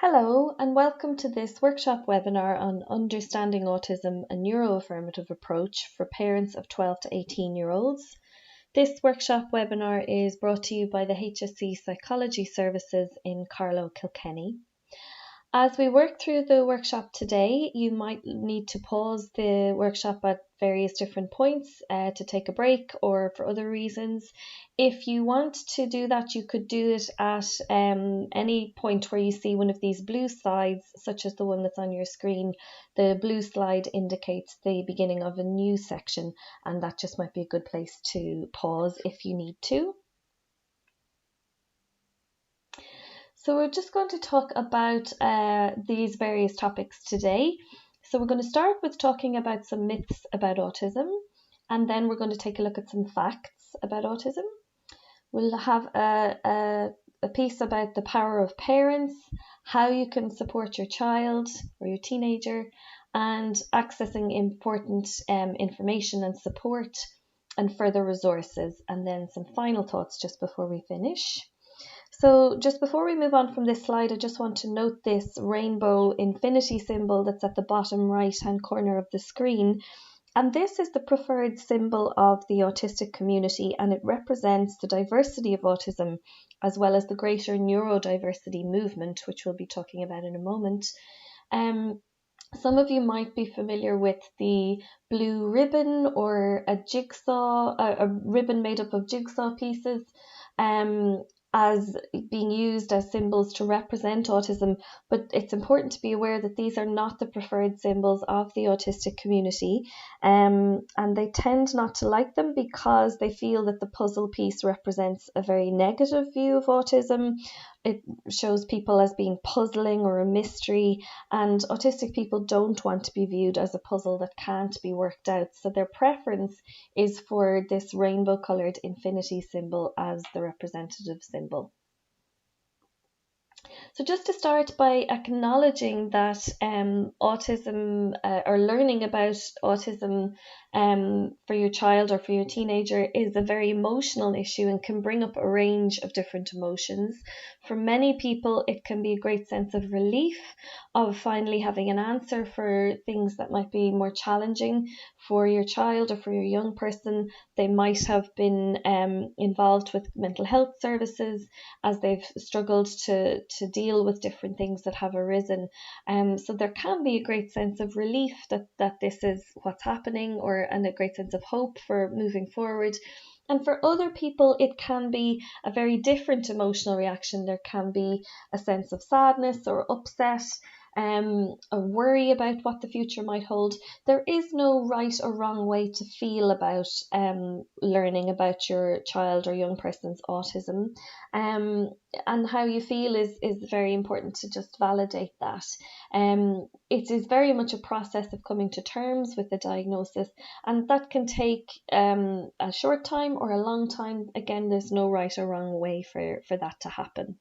Hello, and welcome to this workshop webinar on Understanding Autism, a Neuroaffirmative Approach for Parents of 12 to 18-year-olds. This workshop webinar is brought to you by the HSC Psychology Services in Carlow, Kilkenny. As we work through the workshop today, you might need to pause the workshop at various different points to take a break or for other reasons. If you want to do that, you could do it at any point where you see one of these blue slides, such as the one that's on your screen. The blue slide indicates the beginning of a new section, and that just might be a good place to pause if you need to. So we're just going to talk about these various topics today. So we're going to start with talking about some myths about autism, and then we're going to take a look at some facts about autism. We'll have a piece about the power of parents, how you can support your child or your teenager, and accessing important information and support and further resources, and then some final thoughts just before we finish. So just before we move on from this slide, I just want to note this rainbow infinity symbol that's at the bottom right hand corner of the screen. And this is the preferred symbol of the autistic community, and it represents the diversity of autism as well as the greater neurodiversity movement, which we'll be talking about in a moment. Some of you might be familiar with the blue ribbon or a jigsaw, a ribbon made up of jigsaw pieces. As being used as symbols to represent autism, but it's important to be aware that these are not the preferred symbols of the autistic community, and they tend not to like them because they feel that the puzzle piece represents a very negative view of autism. It shows people as being puzzling or a mystery, and autistic people don't want to be viewed as a puzzle that can't be worked out. So their preference is for this rainbow coloured infinity symbol as the representative symbol. So just to start by acknowledging that autism or learning about autism for your child or for your teenager is a very emotional issue and can bring up a range of different emotions. For many people, it can be a great sense of relief of finally having an answer for things that might be more challenging for your child or for your young person. They might have been involved with mental health services as they've struggled to deal with different things that have arisen. So there can be a great sense of relief that this is what's happening, and a great sense of hope for moving forward. And for other people, it can be a very different emotional reaction. There can be a sense of sadness or upset, a worry about what the future might hold. There is no right or wrong way to feel about learning about your child or young person's autism, and how you feel is very important to just validate that. It is very much a process of coming to terms with the diagnosis, and that can take a short time or a long time. Again, there's no right or wrong way for that to happen.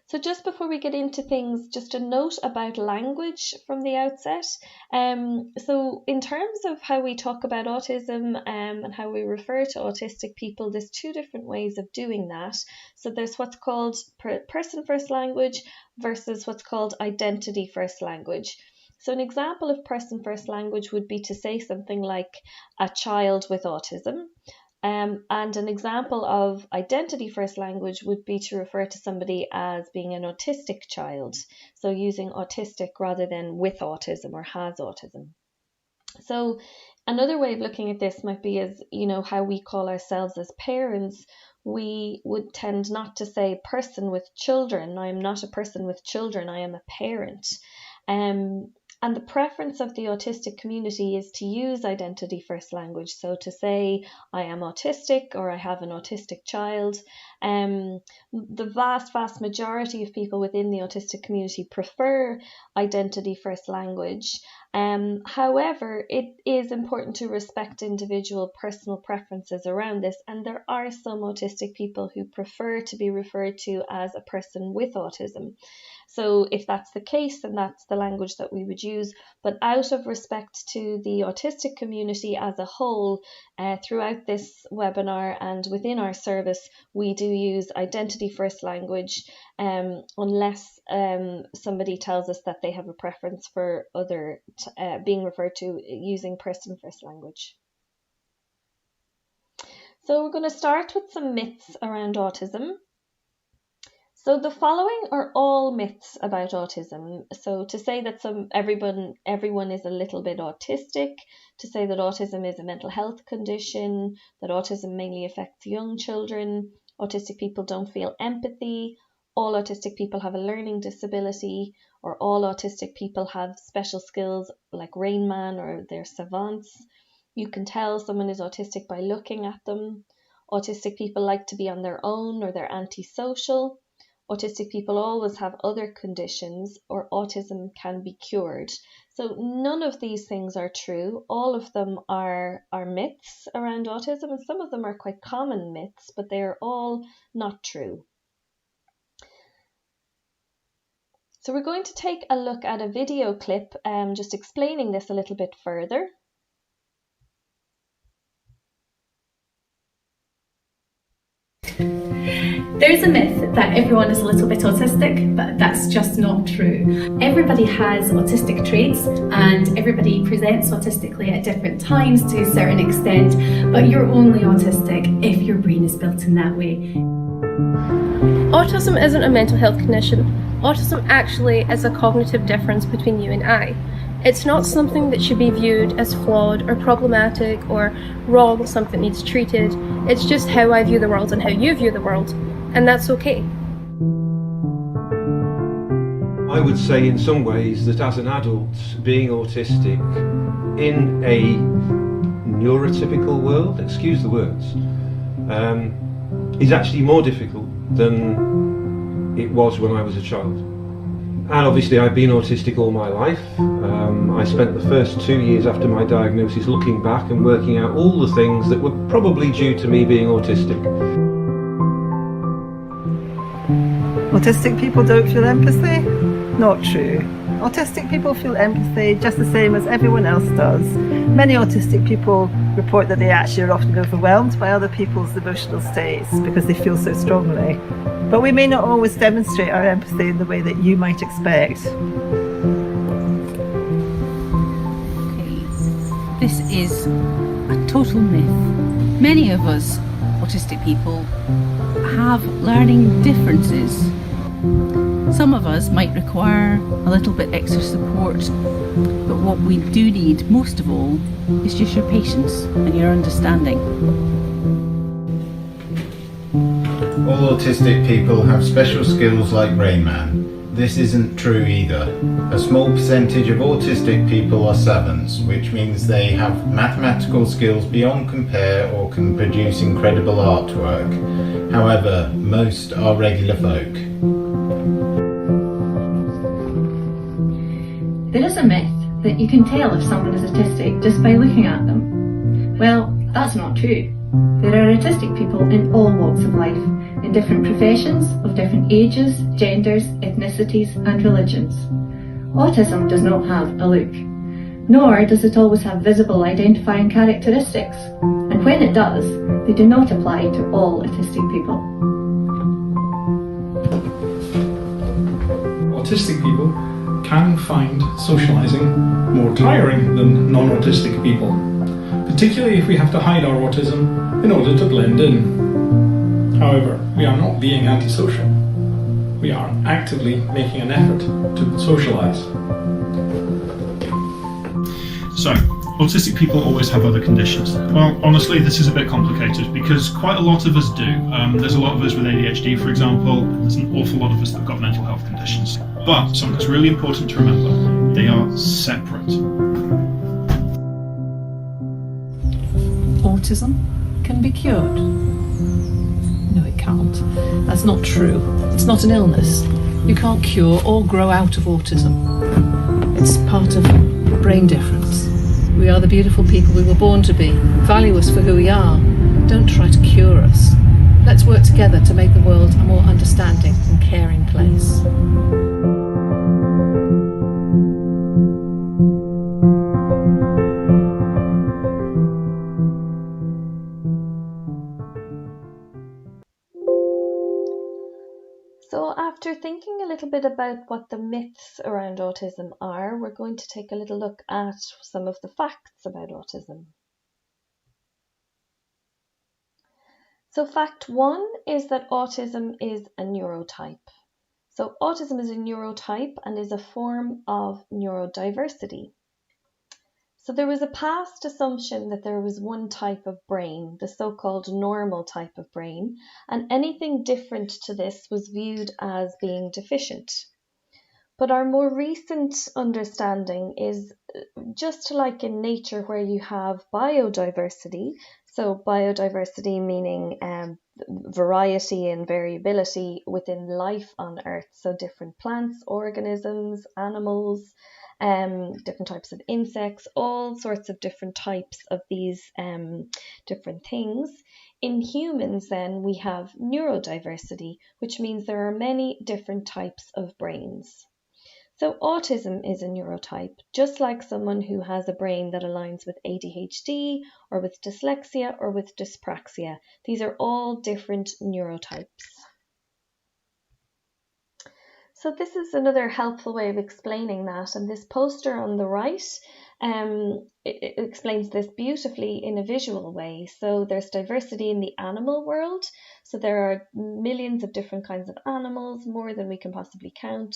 So just before we get into things, just a note about language from the outset. So in terms of how we talk about autism and how we refer to autistic people, there's two different ways of doing that. So there's what's called person-first language versus what's called identity-first language. So an example of person-first language would be to say something like a child with autism. And an example of identity-first language would be to refer to somebody as being an autistic child, so using autistic rather than with autism or has autism. So another way of looking at this might be as, how we call ourselves as parents. We would tend not to say person with children. I am not a person with children, I am a parent. And the preference of the autistic community is to use identity-first language. So to say, I am autistic or I have an autistic child. The vast majority of people within the autistic community prefer identity-first language. However, it is important to respect individual personal preferences around this. And there are some autistic people who prefer to be referred to as a person with autism. So if that's the case, then that's the language that we would use. But out of respect to the autistic community as a whole, throughout this webinar and within our service, we do use identity first language, unless somebody tells us that they have a preference for being referred to using person first language. So we're going to start with some myths around autism. So the following are all myths about autism. So to say that everyone is a little bit autistic, to say that autism is a mental health condition, that autism mainly affects young children, autistic people don't feel empathy, all autistic people have a learning disability, or all autistic people have special skills like Rain Man or they're savants. You can tell someone is autistic by looking at them. Autistic people like to be on their own or they're antisocial. Autistic people always have other conditions, or autism can be cured. So none of these things are true. All of them are myths around autism, and some of them are quite common myths, but they are all not true. So we're going to take a look at a video clip just explaining this a little bit further. There's a myth that everyone is a little bit autistic, but that's just not true. Everybody has autistic traits and everybody presents autistically at different times to a certain extent, but you're only autistic if your brain is built in that way. Autism isn't a mental health condition. Autism actually is a cognitive difference between you and I. It's not something that should be viewed as flawed or problematic or wrong, something needs treated. It's just how I view the world and how you view the world, and that's okay. I would say in some ways that as an adult, being autistic in a neurotypical world, excuse the words, is actually more difficult than it was when I was a child. And obviously I've been autistic all my life. I spent the first 2 years after my diagnosis looking back and working out all the things that were probably due to me being autistic. Autistic people don't feel empathy? Not true. Autistic people feel empathy just the same as everyone else does. Many autistic people report that they actually are often overwhelmed by other people's emotional states because they feel so strongly. But we may not always demonstrate our empathy in the way that you might expect. This is a total myth. Many of us autistic people have learning differences. Some of us might require a little bit extra support, but what we do need most of all is just your patience and your understanding. All autistic people have special skills like Rain Man. This isn't true either. A small percentage of autistic people are savants, which means they have mathematical skills beyond compare or can produce incredible artwork. However, most are regular folk. There is a myth that you can tell if someone is autistic just by looking at them. Well, that's not true. There are autistic people in all walks of life, in different professions, of different ages, genders, ethnicities and religions. Autism does not have a look, nor does it always have visible identifying characteristics, and when it does, they do not apply to all autistic people. Autistic people can find socialising more tiring than non-autistic people, particularly if we have to hide our autism in order to blend in. However, we are not being antisocial. We are actively making an effort to socialise. So, autistic people always have other conditions. Well, honestly, this is a bit complicated because quite a lot of us do. There's a lot of us with ADHD, for example, and there's an awful lot of us that have got mental health conditions. But something that's really important to remember, they are separate. Autism can be cured. No, it can't. That's not true. It's not an illness. You can't cure or grow out of autism. It's part of a brain difference. We are the beautiful people we were born to be. Value us for who we are. Don't try to cure us. Let's work together to make the world a more understanding and caring place. So after thinking a little bit about what the myths around autism are, we're going to take a little look at some of the facts about autism. So fact 1 is that autism is a neurotype. So autism is a neurotype and is a form of neurodiversity. So there was a past assumption that there was one type of brain, the so-called normal type of brain, and anything different to this was viewed as being deficient. But our more recent understanding is just like in nature where you have biodiversity, so biodiversity meaning variety and variability within life on Earth, so different plants, organisms, animals, different types of insects, all sorts of different types of these different things. In humans then we have neurodiversity, which means there are many different types of brains. So autism is a neurotype, just like someone who has a brain that aligns with ADHD or with dyslexia or with dyspraxia. These are all different neurotypes. So this is another helpful way of explaining that, and this poster on the right it explains this beautifully in a visual way. So there's diversity in the animal world, so there are millions of different kinds of animals, more than we can possibly count,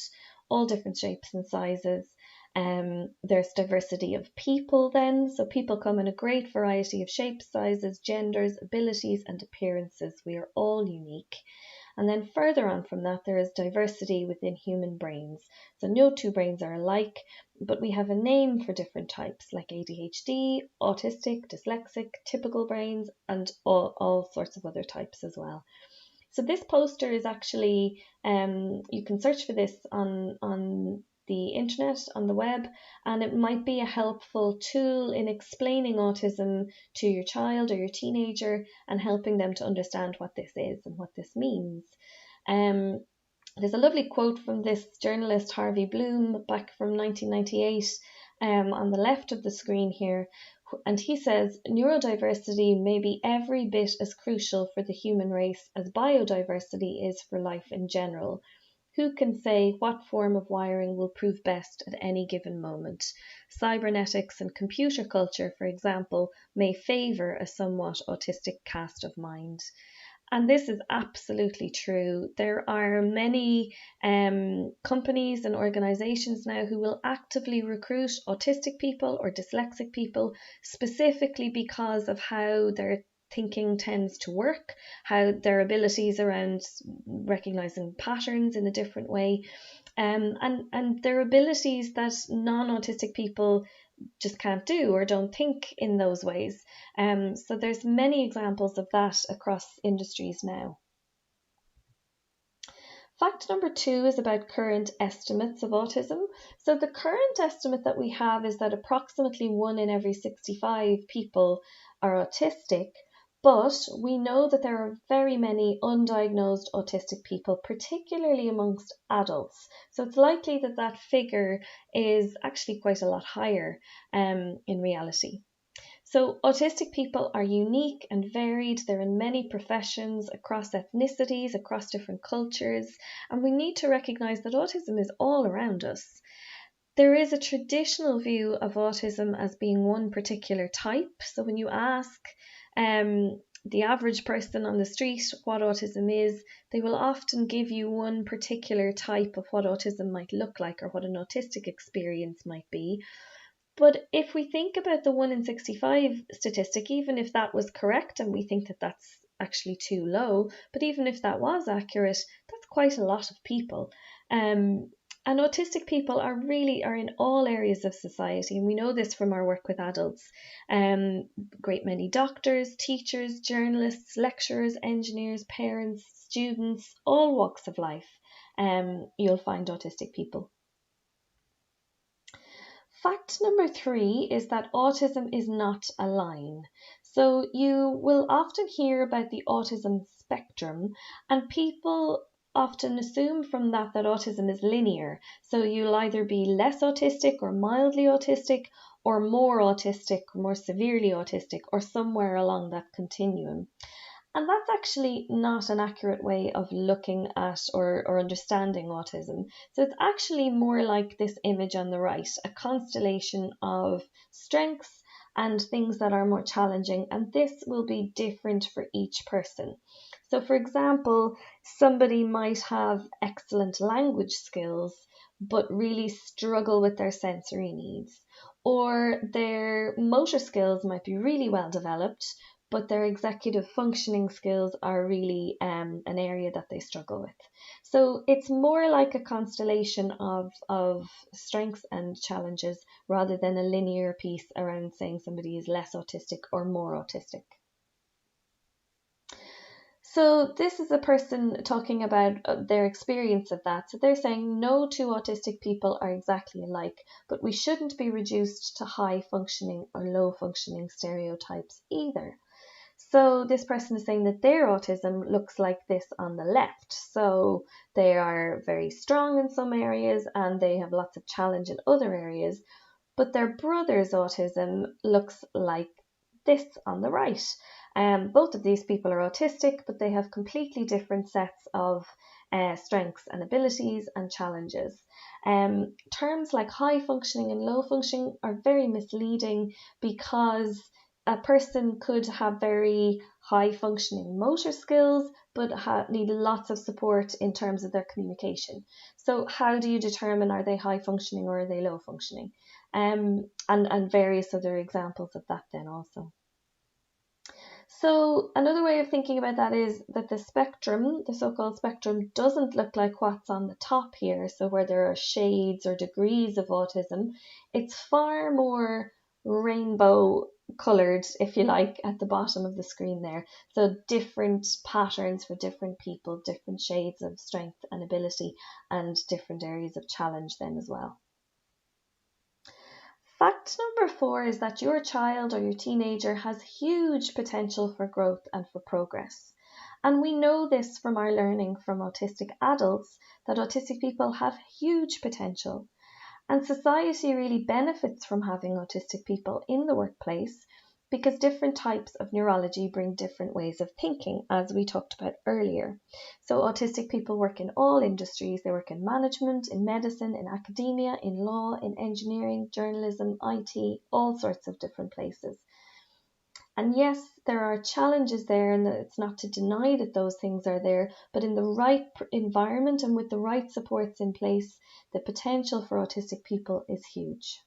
all different shapes and sizes. There's diversity of people then, so people come in a great variety of shapes, sizes, genders, abilities and appearances. We are all unique. And then further on from that, there is diversity within human brains. So no two brains are alike, but we have a name for different types like ADHD, autistic, dyslexic, typical brains, and all sorts of other types as well. So this poster is actually, you can search for this on the internet, on the web, and it might be a helpful tool in explaining autism to your child or your teenager and helping them to understand what this is and what this means. There's a lovely quote from this journalist Harvey Bloom back from 1998 on the left of the screen here, and he says, neurodiversity may be every bit as crucial for the human race as biodiversity is for life in general. Who can say what form of wiring will prove best at any given moment? Cybernetics and computer culture, for example, may favour a somewhat autistic cast of mind. And this is absolutely true. There are many companies and organisations now who will actively recruit autistic people or dyslexic people specifically because of how their thinking tends to work, how their abilities around recognising patterns in a different way, and their abilities that non-autistic people just can't do or don't think in those ways. So there's many examples of that across industries now. Fact number 2 is about current estimates of autism. So the current estimate that we have is that approximately 1 in every 65 people are autistic, but we know that there are very many undiagnosed autistic people, particularly amongst adults. So it's likely that that figure is actually quite a lot higher in reality. So autistic people are unique and varied. They're in many professions, across ethnicities, across different cultures, and we need to recognise that autism is all around us. There is a traditional view of autism as being one particular type. So when you ask the average person on the street what autism is, they will often give you one particular type of what autism might look like or what an autistic experience might be. But if we think about the 1 in 65 statistic, even if that was correct, and we think that that's actually too low, but even if that was accurate, that's quite a lot of people. And autistic people are in all areas of society, and we know this from our work with adults. Great many doctors, teachers, journalists, lecturers, engineers, parents, students, all walks of life, you'll find autistic people. Fact number 3 is that autism is not a line. So you will often hear about the autism spectrum, and people often assume from that autism is linear. So you'll either be less autistic or mildly autistic, or more autistic, more severely autistic, or somewhere along that continuum. And that's actually not an accurate way of looking at or understanding autism. So it's actually more like this image on the right, a constellation of strengths and things that are more challenging, and this will be different for each person. So for example, somebody might have excellent language skills but really struggle with their sensory needs, or their motor skills might be really well developed but their executive functioning skills are really an area that they struggle with. So it's more like a constellation of strengths and challenges rather than a linear piece around saying somebody is less autistic or more autistic. So this is a person talking about their experience of that. So they're saying no two autistic people are exactly alike, but we shouldn't be reduced to high functioning or low functioning stereotypes either. So this person is saying that their autism looks like this on the left. So they are very strong in some areas and they have lots of challenge in other areas, but their brother's autism looks like this on the right. Both of these people are autistic, but they have completely different sets of strengths and abilities and challenges. Terms like high functioning and low functioning are very misleading because a person could have very high functioning motor skills but need lots of support in terms of their communication. So how do you determine are they high functioning or are they low functioning? And various other examples of that then also. So another way of thinking about that is that the spectrum, the so-called spectrum, doesn't look like what's on the top here, so where there are shades or degrees of autism. It's far more rainbow coloured, if you like, at the bottom of the screen there. So different patterns for different people, different shades of strength and ability, and different areas of challenge then as well. Fact number 4 is that your child or your teenager has huge potential for growth and for progress. And we know this from our learning from autistic adults, that autistic people have huge potential. And society really benefits from having autistic people in the workplace because different types of neurology bring different ways of thinking, as we talked about earlier. So autistic people work in all industries. They work in management, in medicine, in academia, in law, in engineering, journalism, IT, all sorts of different places. And yes, there are challenges there, and it's not to deny that those things are there, but in the right environment and with the right supports in place, the potential for autistic people is huge.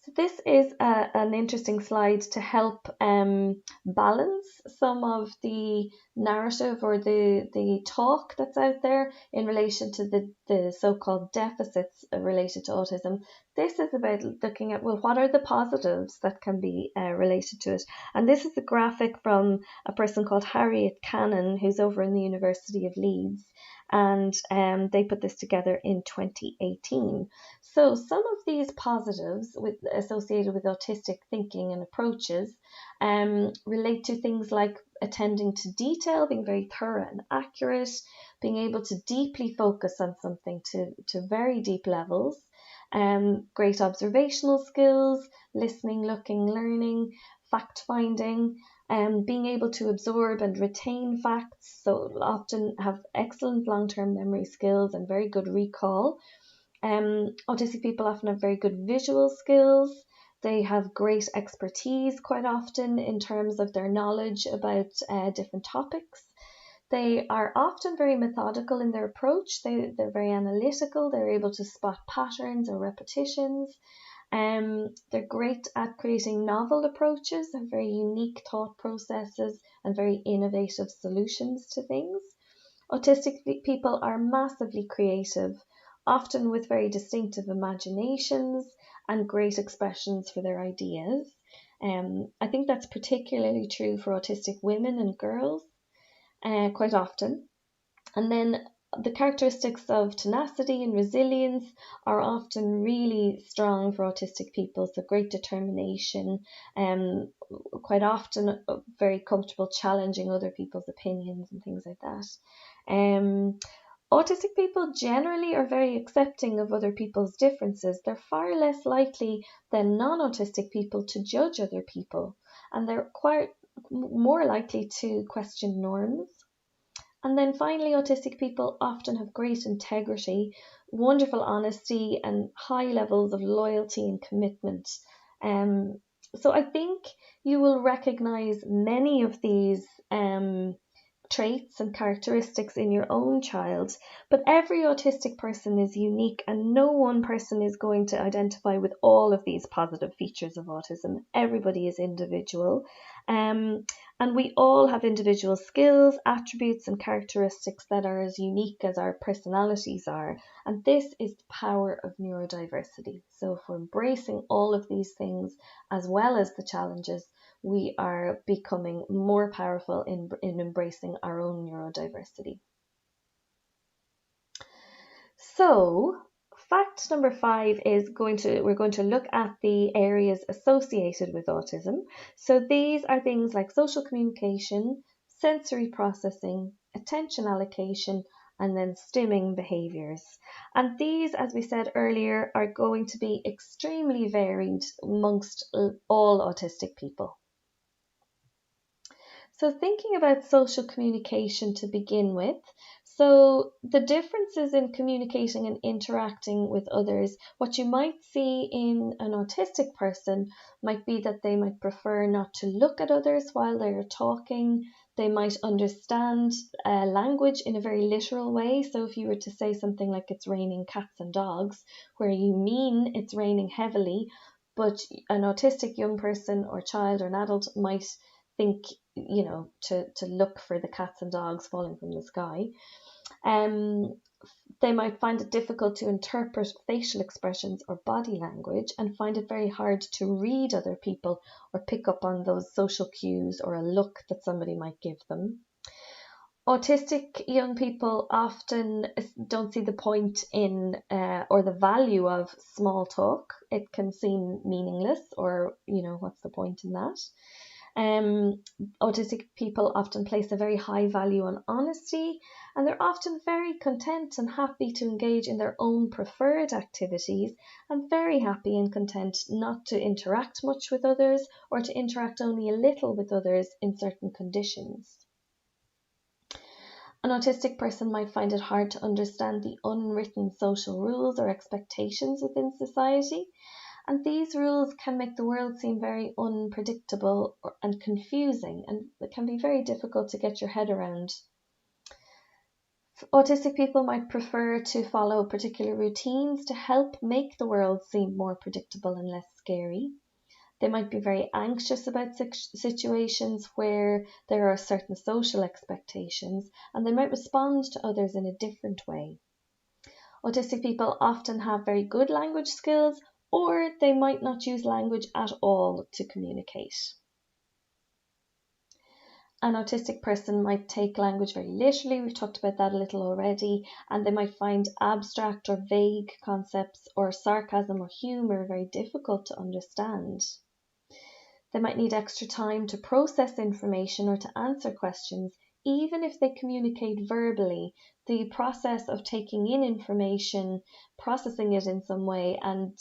So this is an interesting slide to help balance some of the narrative or the talk that's out there in relation to the so-called deficits related to autism. This is about looking at, well, what are the positives that can be related to it? And this is a graphic from a person called Harriet Cannon, who's over in the University of Leeds. And they put this together in 2018. So some of these positives associated with autistic thinking and approaches relate to things like attending to detail, being very thorough and accurate, being able to deeply focus on something to very deep levels, great observational skills, listening, looking, learning, fact-finding, being able to absorb and retain facts, so often have excellent long-term memory skills and very good recall. Autistic people often have very good visual skills. They have great expertise quite often in terms of their knowledge about different topics. They are often very methodical in their approach. They're very analytical. They're able to spot patterns or repetitions. They're great at creating novel approaches, have very unique thought processes and very innovative solutions to things. Autistic people are massively creative, often with very distinctive imaginations and great expressions for their ideas. I think that's particularly true for autistic women and girls quite often. And then the characteristics of tenacity and resilience are often really strong for autistic people. So great determination, quite often very comfortable challenging other people's opinions and things like that. Autistic people generally are very accepting of other people's differences. They're far less likely than non-autistic people to judge other people, and they're quite more likely to question norms. And then finally, autistic people often have great integrity, wonderful honesty, and high levels of loyalty and commitment. So I think you will recognize many of these traits and characteristics in your own child, but every autistic person is unique and no one person is going to identify with all of these positive features of autism. Everybody is individual, and we all have individual skills, attributes and characteristics that are as unique as our personalities are, and this is the power of neurodiversity. So if we're embracing all of these things as well as the challenges, we are becoming more powerful in embracing our own neurodiversity. So, fact number 5 is we're going to look at the areas associated with autism. So these are things like social communication, sensory processing, attention allocation, and then stimming behaviours. And these, as we said earlier, are going to be extremely varied amongst all autistic people. So thinking about social communication to begin with, so the differences in communicating and interacting with others, what you might see in an autistic person might be that they might prefer not to look at others while they're talking. They might understand language in a very literal way. So if you were to say something like it's raining cats and dogs, where you mean it's raining heavily, but an autistic young person or child or an adult might think, to look for the cats and dogs falling from the sky. They might find it difficult to interpret facial expressions or body language and find it very hard to read other people or pick up on those social cues or a look that somebody might give them. Autistic young people often don't see the point in or the value of small talk. It can seem meaningless, or, what's the point in that? Autistic people often place a very high value on honesty, and they're often very content and happy to engage in their own preferred activities, and very happy and content not to interact much with others or to interact only a little with others in certain conditions. An autistic person might find it hard to understand the unwritten social rules or expectations within society, and these rules can make the world seem very unpredictable and confusing, and it can be very difficult to get your head around. Autistic people might prefer to follow particular routines to help make the world seem more predictable and less scary. They might be very anxious about situations where there are certain social expectations, and they might respond to others in a different way. Autistic people often have very good language skills, or they might not use language at all to communicate. An autistic person might take language very literally, we've talked about that a little already, and they might find abstract or vague concepts or sarcasm or humour very difficult to understand. They might need extra time to process information or to answer questions. Even if they communicate verbally, the process of taking in information, processing it in some way, and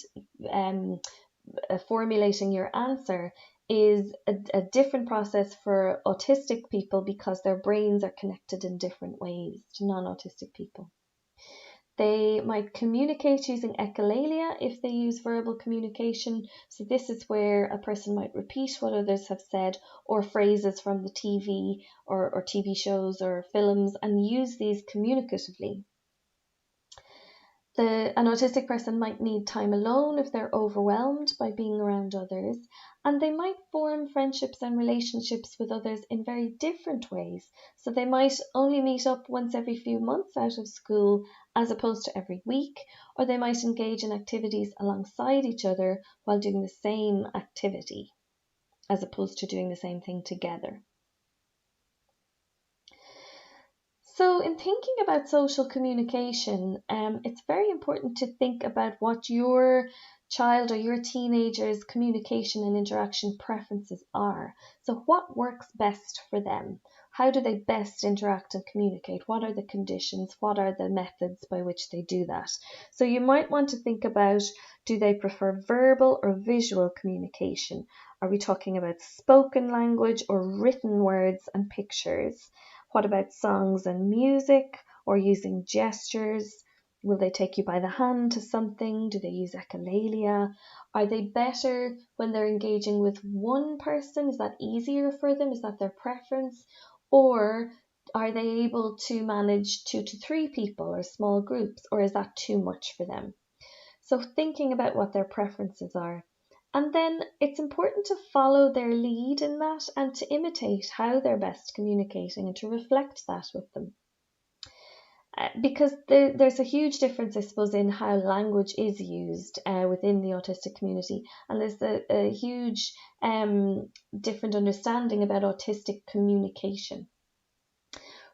formulating your answer is a different process for autistic people because their brains are connected in different ways to non-autistic people. They might communicate using echolalia if they use verbal communication. So this is where a person might repeat what others have said or phrases from the TV or TV shows or films and use these communicatively. An autistic person might need time alone if they're overwhelmed by being around others, and they might form friendships and relationships with others in very different ways. So they might only meet up once every few months out of school as opposed to every week, or they might engage in activities alongside each other while doing the same activity as opposed to doing the same thing together. So in thinking about social communication, it's very important to think about what your child or your teenager's communication and interaction preferences are. So what works best for them? How do they best interact and communicate? What are the conditions? What are the methods by which they do that? So you might want to think about, do they prefer verbal or visual communication? Are we talking about spoken language or written words and pictures? What about songs and music or using gestures? Will they take you by the hand to something? Do they use echolalia? Are they better when they're engaging with one person? Is that easier for them? Is that their preference? Or are they able to manage 2 to 3 people or small groups, or is that too much for them? So thinking about what their preferences are. And then it's important to follow their lead in that and to imitate how they're best communicating and to reflect that with them. Because there's a huge difference, I suppose, in how language is used within the autistic community. And there's a huge different understanding about autistic communication.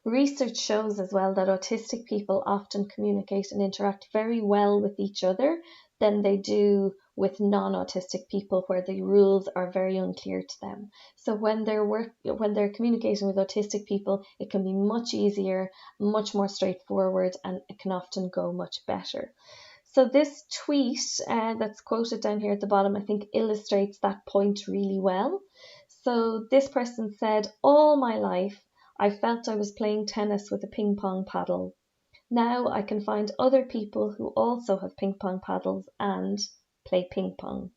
Research shows as well that autistic people often communicate and interact very well with each other than they do with non-autistic people, where the rules are very unclear to them. So when they're communicating with autistic people, it can be much easier, much more straightforward, and it can often go much better. So this tweet that's quoted down here at the bottom, I think illustrates that point really well. So this person said, "All my life, I felt I was playing tennis with a ping pong paddle. Now I can find other people who also have ping pong paddles and play ping pong."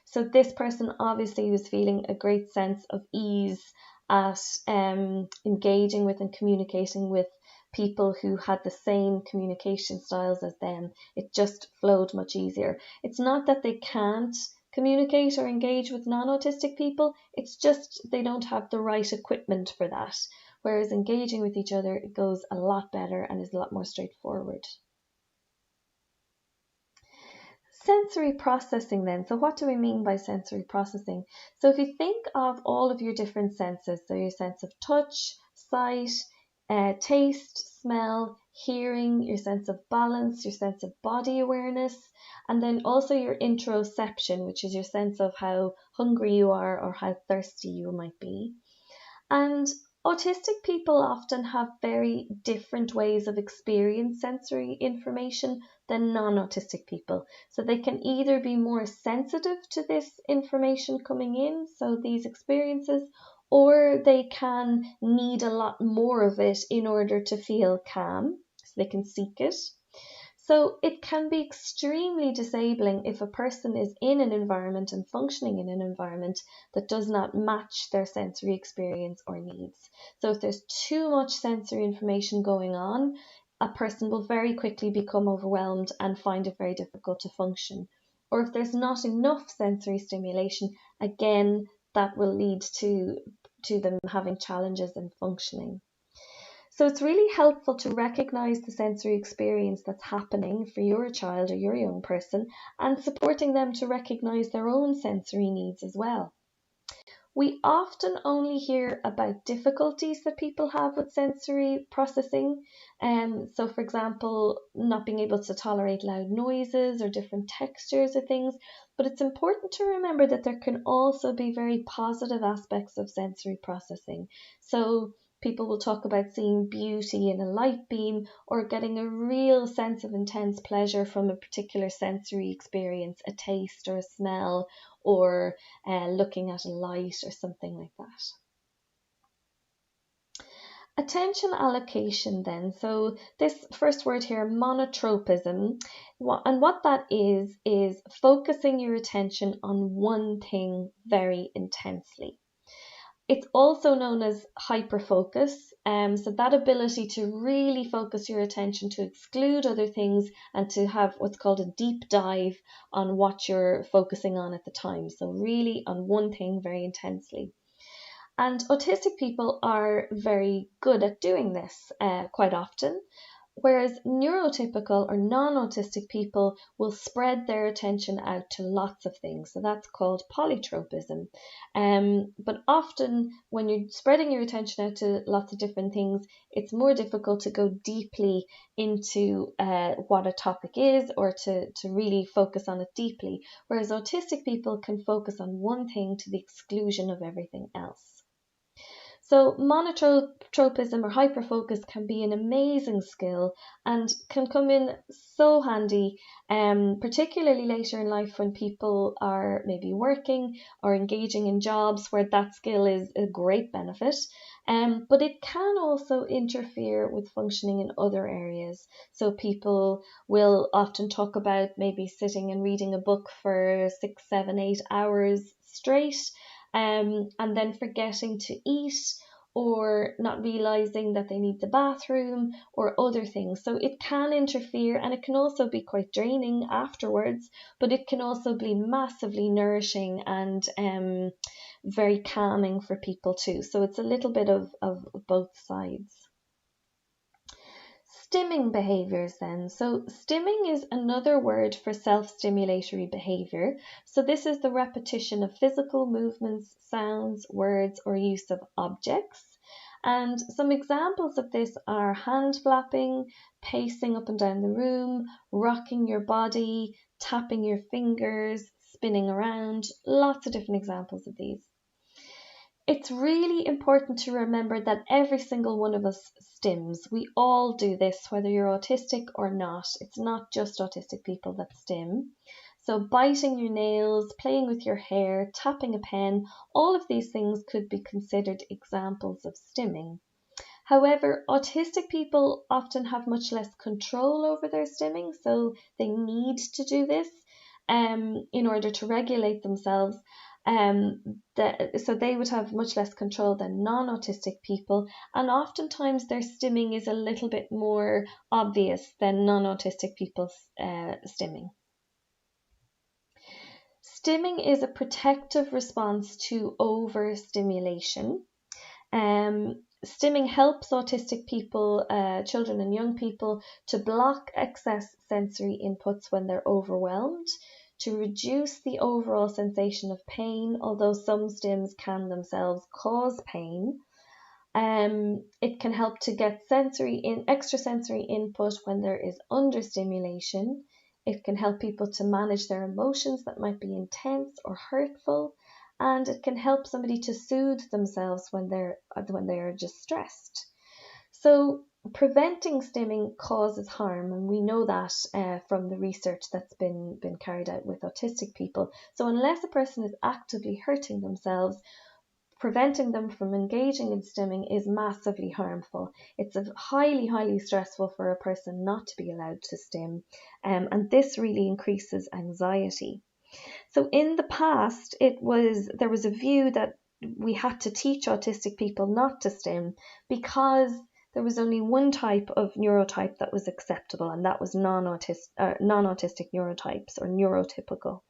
So this person obviously was feeling a great sense of ease at engaging with and communicating with people who had the same communication styles as them. It just flowed much easier. It's not that they can't communicate or engage with non-autistic people, it's just they don't have the right equipment for that. Whereas engaging with each other, it goes a lot better and is a lot more straightforward. Sensory processing then. So what do we mean by sensory processing? So if you think of all of your different senses, so your sense of touch, sight, taste, smell, hearing, your sense of balance, your sense of body awareness, and then also your interoception, which is your sense of how hungry you are or how thirsty you might be. And autistic people often have very different ways of experiencing sensory information than non-autistic people. So they can either be more sensitive to this information coming in, so these experiences, or they can need a lot more of it in order to feel calm, so they can seek it. So it can be extremely disabling if a person is in an environment and functioning in an environment that does not match their sensory experience or needs. So if there's too much sensory information going on, a person will very quickly become overwhelmed and find it very difficult to function. Or if there's not enough sensory stimulation, again, that will lead to them having challenges in functioning. So it's really helpful to recognize the sensory experience that's happening for your child or your young person and supporting them to recognize their own sensory needs as well. We often only hear about difficulties that people have with sensory processing. So for example, not being able to tolerate loud noises or different textures of things. But it's important to remember that there can also be very positive aspects of sensory processing. So people will talk about seeing beauty in a light beam or getting a real sense of intense pleasure from a particular sensory experience, a taste or a smell, or looking at a light or something like that. Attention allocation then. So this first word here, monotropism, and what that is focusing your attention on one thing very intensely. It's also known as hyperfocus, so that ability to really focus your attention, to exclude other things and to have what's called a deep dive on what you're focusing on at the time. So really on one thing very intensely. And autistic people are very good at doing this quite often, whereas neurotypical or non-autistic people will spread their attention out to lots of things. So that's called polytropism. But often when you're spreading your attention out to lots of different things, it's more difficult to go deeply into what a topic is or to really focus on it deeply, whereas autistic people can focus on one thing to the exclusion of everything else. So monotropism or hyperfocus can be an amazing skill and can come in so handy, particularly later in life when people are maybe working or engaging in jobs where that skill is a great benefit. But it can also interfere with functioning in other areas. So people will often talk about maybe sitting and reading a book for 6, 7, 8 hours straight, and then forgetting to eat or not realizing that they need the bathroom or other things. So it can interfere, and it can also be quite draining afterwards, but it can also be massively nourishing and very calming for people too. So it's a little bit of both sides. Stimming behaviours then. So stimming is another word for self-stimulatory behaviour. So this is the repetition of physical movements, sounds, words, or use of objects. And some examples of this are hand flapping, pacing up and down the room, rocking your body, tapping your fingers, spinning around. Lots of different examples of these. It's really important to remember that every single one of us stims. We all do this, whether you're autistic or not. It's not just autistic people that stim. So biting your nails, playing with your hair, tapping a pen, all of these things could be considered examples of stimming. However, autistic people often have much less control over their stimming, so they need to do this in order to regulate themselves. So they would have much less control than non-autistic people, and oftentimes their stimming is a little bit more obvious than non-autistic people's stimming. Stimming is a protective response to overstimulation. Stimming helps autistic people, children and young people, to block excess sensory inputs when they're overwhelmed, to reduce the overall sensation of pain, although some stims can themselves cause pain. It can help to get extra sensory input when there is understimulation. It can help people to manage their emotions that might be intense or hurtful, and it can help somebody to soothe themselves when they are just stressed. So preventing stimming causes harm, and we know that from the research that's been carried out with autistic people. So unless a person is actively hurting themselves, preventing them from engaging in stimming is massively harmful. It's highly, highly stressful for a person not to be allowed to stim, and this really increases anxiety. So in the past, there was a view that we had to teach autistic people not to stim because there was only one type of neurotype that was acceptable, and that was non-autistic neurotypes or neurotypical.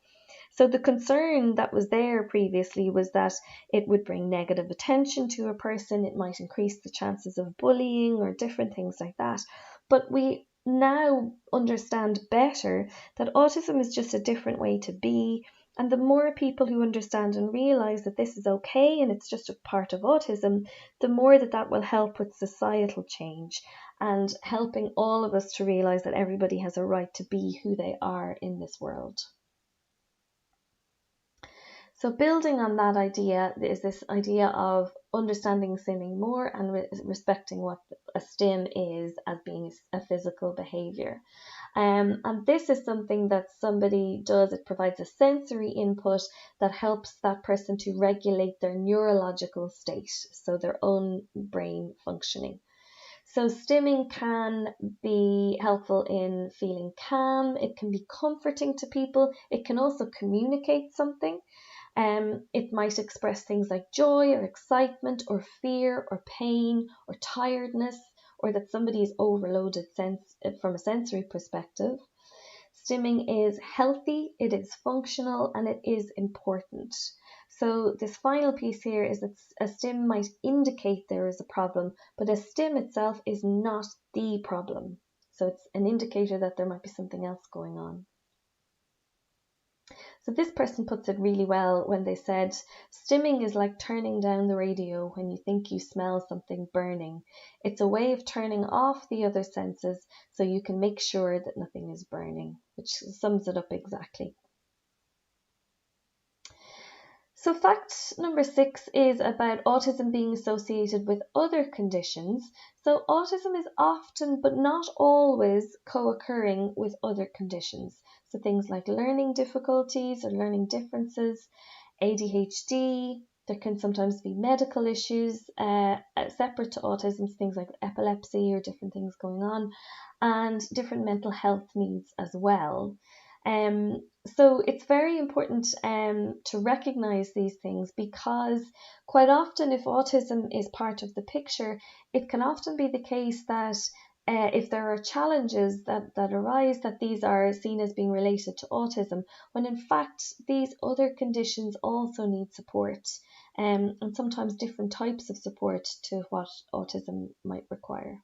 So the concern that was there previously was that it would bring negative attention to a person, it might increase the chances of bullying or different things like that. But we now understand better that autism is just a different way to be, and the more people who understand and realise that this is okay and it's just a part of autism, the more that will help with societal change and helping all of us to realise that everybody has a right to be who they are in this world. So building on that idea is this idea of understanding stimming more and respecting what a stim is as being a physical behaviour. And this is something that somebody does. It provides a sensory input that helps that person to regulate their neurological state, so their own brain functioning. So stimming can be helpful in feeling calm. It can be comforting to people. It can also communicate something. It might express things like joy or excitement or fear or pain or tiredness, or that somebody is overloaded from a sensory perspective. Stimming is healthy, it is functional, and it is important. So this final piece here is that a stim might indicate there is a problem, but a stim itself is not the problem. So it's an indicator that there might be something else going on. So this person puts it really well when they said, stimming is like turning down the radio when you think you smell something burning. It's a way of turning off the other senses so you can make sure that nothing is burning, which sums it up exactly. So fact number 6 is about autism being associated with other conditions. So autism is often, but not always, co-occurring with other conditions. So things like learning difficulties or learning differences, ADHD, there can sometimes be medical issues separate to autism, things like epilepsy or different things going on, and different mental health needs as well. So it's very important to recognize these things, because quite often if autism is part of the picture, it can often be the case that if there are challenges that arise, that these are seen as being related to autism, when in fact these other conditions also need support, and sometimes different types of support to what autism might require.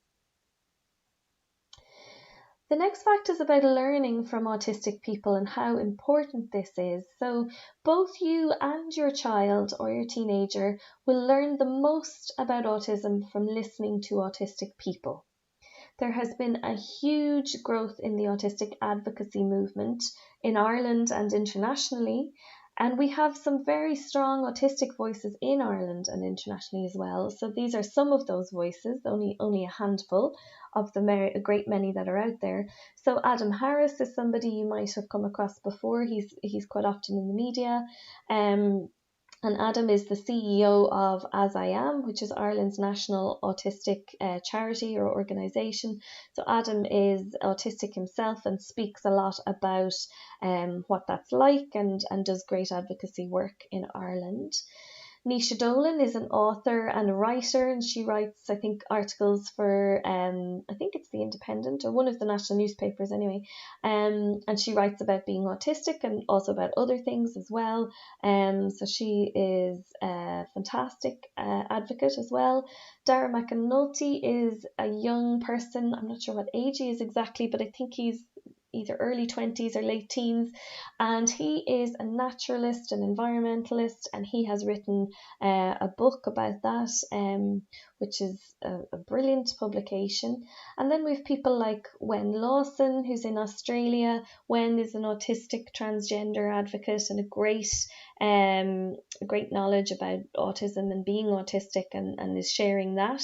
The next fact is about learning from autistic people and how important this is. So both you and your child or your teenager will learn the most about autism from listening to autistic people. There has been a huge growth in the autistic advocacy movement in Ireland and internationally, and we have some very strong autistic voices in Ireland and internationally as well. So these are some of those voices, only a handful of the great many that are out there. So Adam Harris is somebody you might have come across before. He's quite often in the media. And Adam is the CEO of As I Am, which is Ireland's national autistic charity or organisation. So Adam is autistic himself and speaks a lot about what that's like, and does great advocacy work in Ireland. Nisha Dolan is an author and a writer, and she writes, I think, articles for, I think it's The Independent, or one of the national newspapers anyway, and she writes about being autistic and also about other things as well. So she is a fantastic advocate as well. Dara McAnulty is a young person. I'm not sure what age he is exactly, but I think he's either early 20s or late teens, and he is a naturalist and environmentalist, and he has written a book about that, which is a brilliant publication. And then we have people like Wen Lawson, who's in Australia. Wen is an autistic transgender advocate and a great knowledge about autism and being autistic, and is sharing that.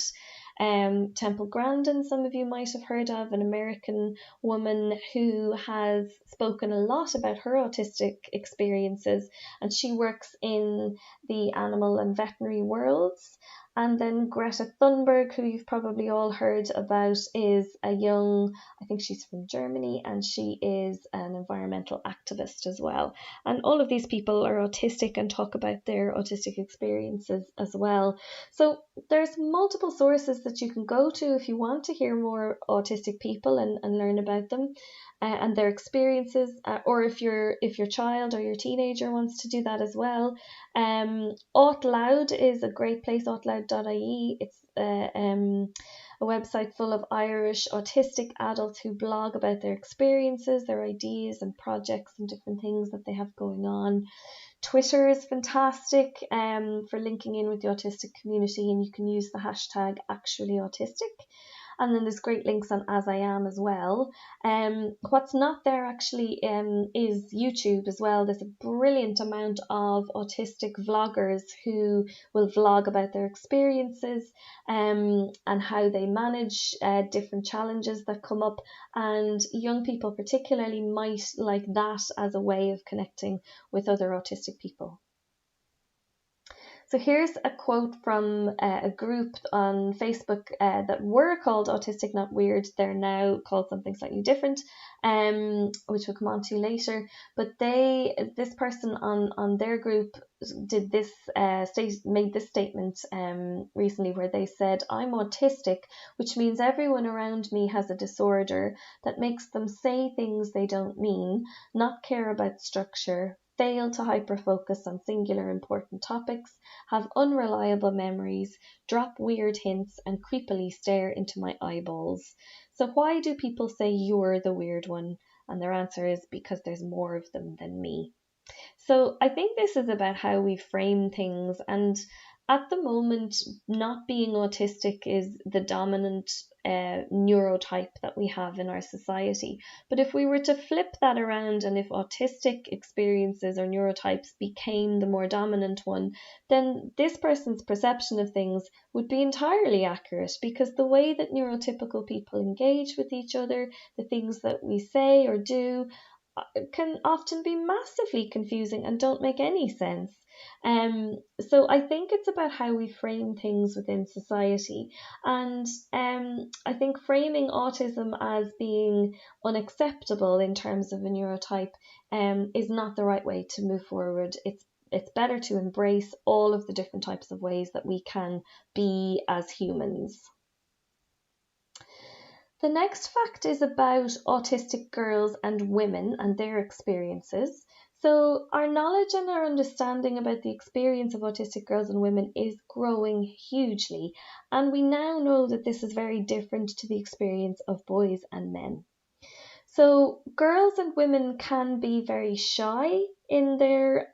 Temple Grandin, some of you might have heard of, an American woman who has spoken a lot about her autistic experiences, and she works in the animal and veterinary worlds. And then Greta Thunberg, who you've probably all heard about, is a young, I think she's from Germany, and she is an environmental activist as well. And all of these people are autistic and talk about their autistic experiences as well. So there's multiple sources that you can go to if you want to hear more autistic people and learn about them and their experiences, or if your child or your teenager wants to do that as well. Outloud is a great place, outloud.ie. It's a website full of Irish autistic adults who blog about their experiences, their ideas and projects and different things that they have going on. Twitter is fantastic for linking in with the autistic community, and you can use the hashtag #ActuallyAutistic. And then there's great links on As I Am as well. What's not there actually is YouTube as well. There's a brilliant amount of autistic vloggers who will vlog about their experiences and how they manage different challenges that come up. And young people particularly might like that as a way of connecting with other autistic people. So here's a quote from a group on Facebook that were called Autistic Not Weird. They're now called something slightly different, which we'll come on to later. But this person on their group did this made this statement recently, where they said, "I'm autistic, which means everyone around me has a disorder that makes them say things they don't mean, not care about structure, fail to hyperfocus on singular important topics, have unreliable memories, drop weird hints, and creepily stare into my eyeballs. So why do people say you're the weird one?" And their answer is, because there's more of them than me. So I think this is about how we frame things, and at the moment, not being autistic is the dominant neurotype that we have in our society. But if we were to flip that around, and if autistic experiences or neurotypes became the more dominant one, then this person's perception of things would be entirely accurate, because the way that neurotypical people engage with each other, the things that we say or do, can often be massively confusing and don't make any sense. So I think it's about how we frame things within society, and I think framing autism as being unacceptable in terms of a neurotype is not the right way to move forward. It's better to embrace all of the different types of ways that we can be as humans. The next fact is about autistic girls and women and their experiences. So our knowledge and our understanding about the experience of autistic girls and women is growing hugely, and we now know that this is very different to the experience of boys and men. So girls and women can be very shy in their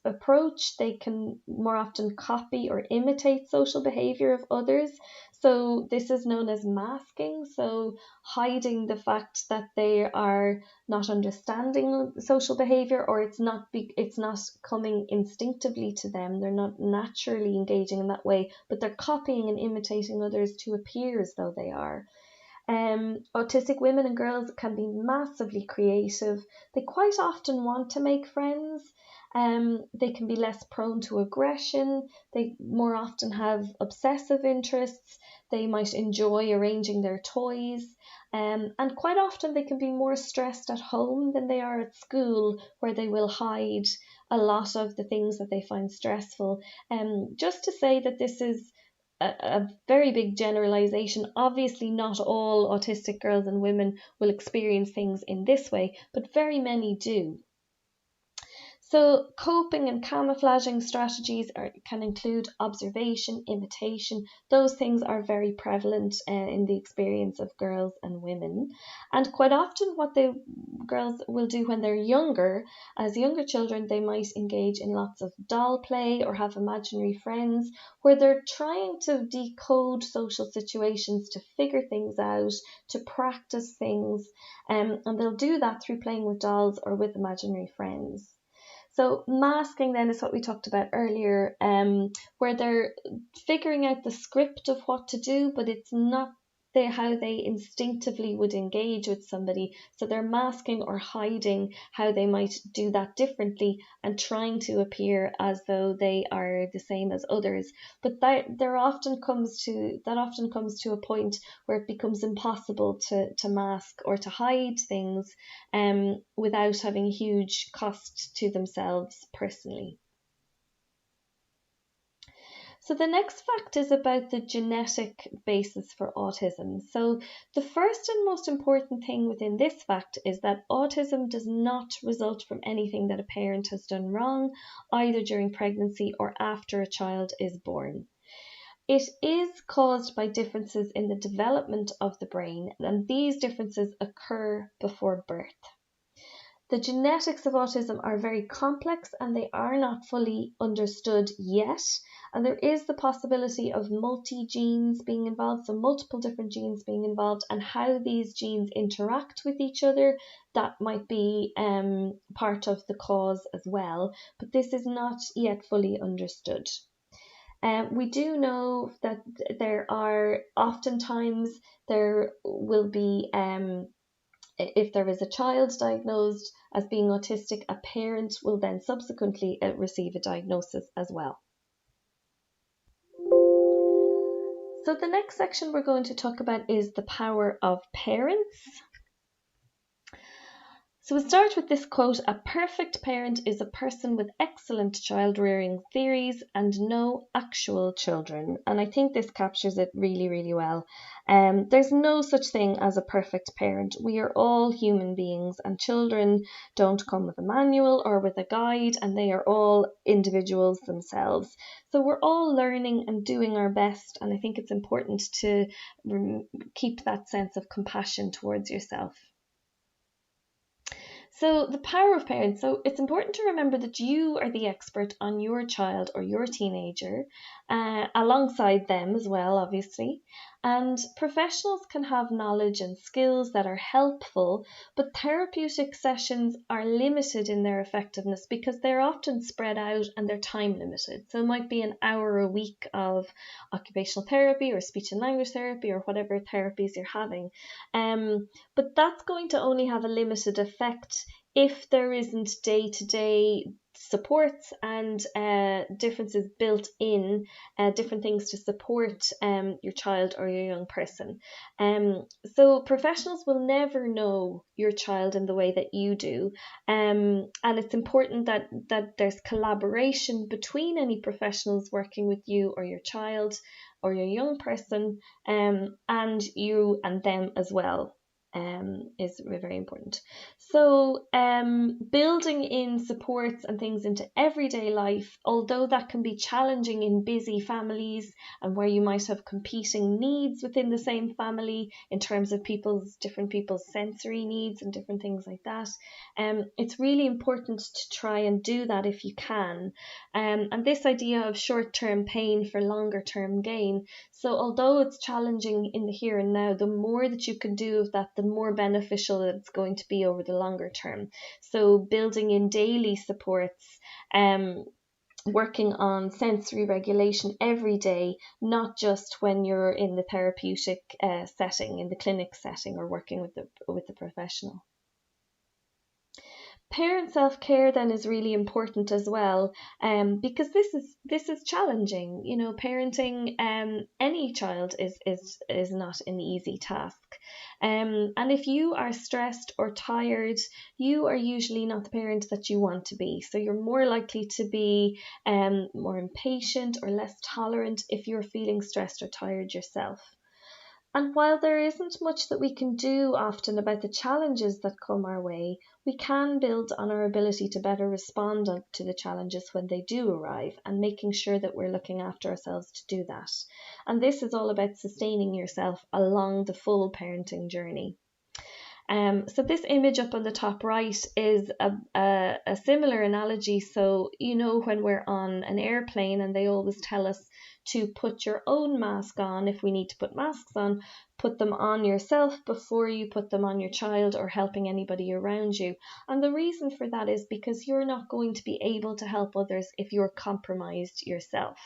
approach. They can more often copy or imitate social behaviour of others. So this is known as masking, so hiding the fact that they are not understanding social behaviour, or it's not coming instinctively to them. They're not naturally engaging in that way, but they're copying and imitating others to appear as though they are. Autistic women and girls can be massively creative. They quite often want to make friends. They can be less prone to aggression. They more often have obsessive interests. They might enjoy arranging their toys. And quite often they can be more stressed at home than they are at school, where they will hide a lot of the things that they find stressful. Just to say that this is a very big generalization. Obviously, not all autistic girls and women will experience things in this way, but very many do. So coping and camouflaging strategies can include observation, imitation. Those things are very prevalent in the experience of girls and women. And quite often what the girls will do when they're younger, as younger children, they might engage in lots of doll play or have imaginary friends, where they're trying to decode social situations, to figure things out, to practice things. And they'll do that through playing with dolls or with imaginary friends. So masking then is what we talked about earlier, where they're figuring out the script of what to do, but it's not how they instinctively would engage with somebody. So they're masking or hiding how they might do that differently and trying to appear as though they are the same as others. But that often comes to a point where it becomes impossible to mask or to hide things without having a huge cost to themselves personally. So the next fact is about the genetic basis for autism. So the first and most important thing within this fact is that autism does not result from anything that a parent has done wrong, either during pregnancy or after a child is born. It is caused by differences in the development of the brain, and these differences occur before birth. The genetics of autism are very complex and they are not fully understood yet, and there is the possibility of multi-genes being involved, so multiple different genes being involved, and how these genes interact with each other, that might be part of the cause as well, but this is not yet fully understood. We do know that there will be if there is a child diagnosed as being autistic, a parent will then subsequently receive a diagnosis as well. So the next section we're going to talk about is the power of parents. So we'll start with this quote: "A perfect parent is a person with excellent child rearing theories and no actual children." And I think this captures it really, really well. There's no such thing as a perfect parent. We are all human beings, and children don't come with a manual or with a guide, and they are all individuals themselves. So we're all learning and doing our best, and I think it's important to keep that sense of compassion towards yourself. So the power of parents. So it's important to remember that you are the expert on your child or your teenager, alongside them as well, obviously. And professionals can have knowledge and skills that are helpful, but therapeutic sessions are limited in their effectiveness because they're often spread out and they're time limited. So it might be an hour a week of occupational therapy or speech and language therapy or whatever therapies you're having. But that's going to only have a limited effect if there isn't day-to-day supports and differences built in, different things to support your child or your young person. So professionals will never know your child in the way that you do, and it's important that there's collaboration between any professionals working with you or your child or your young person, and you and them as well. Is very important. So building in supports and things into everyday life, although that can be challenging in busy families and where you might have competing needs within the same family in terms of different people's sensory needs and different things like that, it's really important to try and do that if you can. And this idea of short-term pain for longer-term gain. So although it's challenging in the here and now, the more that you can do of that, the more beneficial it's going to be over the longer term. So building in daily supports, working on sensory regulation every day, not just when you're in the therapeutic setting, in the clinic setting, or working with the professional. Parent self-care then is really important as well, because this is challenging. You know, parenting any child is not an easy task, and if you are stressed or tired, you are usually not the parent that you want to be. So you're more likely to be more impatient or less tolerant if you're feeling stressed or tired yourself. And while there isn't much that we can do often about the challenges that come our way, we can build on our ability to better respond to the challenges when they do arrive, and making sure that we're looking after ourselves to do that. And this is all about sustaining yourself along the full parenting journey. So this image up on the top right is a similar analogy. So, you know, when we're on an airplane and they always tell us to put your own mask on, if we need to put masks on, put them on yourself before you put them on your child or helping anybody around you. And the reason for that is because you're not going to be able to help others if you're compromised yourself.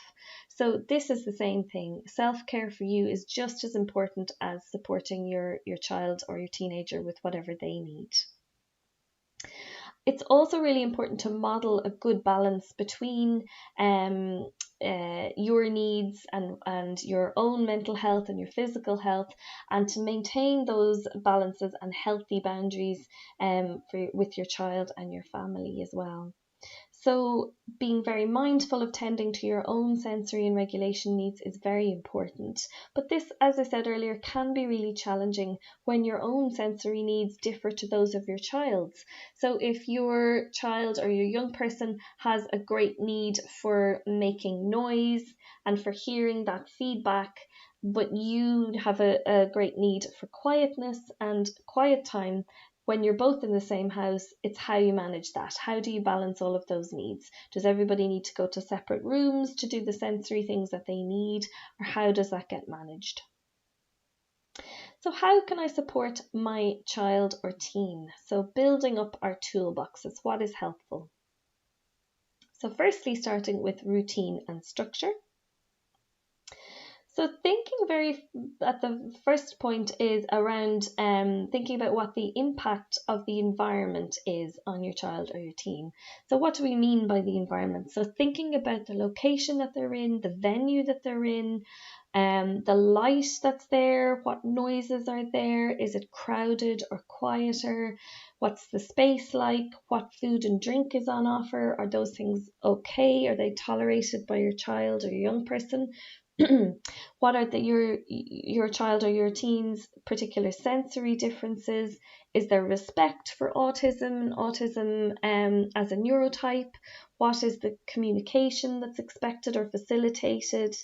So this is the same thing. Self-care for you is just as important as supporting your child or your teenager with whatever they need. It's also really important to model a good balance between your needs and your own mental health and your physical health, and to maintain those balances and healthy boundaries with your child and your family as well. So being very mindful of tending to your own sensory and regulation needs is very important. But this, as I said earlier, can be really challenging when your own sensory needs differ to those of your child's. So if your child or your young person has a great need for making noise and for hearing that feedback, but you have a great need for quietness and quiet time, when you're both in the same house, it's how you manage that. How do you balance all of those needs? Does everybody need to go to separate rooms to do the sensory things that they need, or how does that get managed? So how can I support my child or teen? So building up our toolboxes, what is helpful? So firstly, starting with routine and structure. So thinking at the first point is around thinking about what the impact of the environment is on your child or your teen. So what do we mean by the environment? So thinking about the location that they're in, the venue that they're in, the light that's there, what noises are there, is it crowded or quieter, what's the space like, what food and drink is on offer, are those things okay, are they tolerated by your child or your young person? What are your child or your teen's particular sensory differences? Is there respect for autism as a neurotype? What is the communication that's expected or facilitated?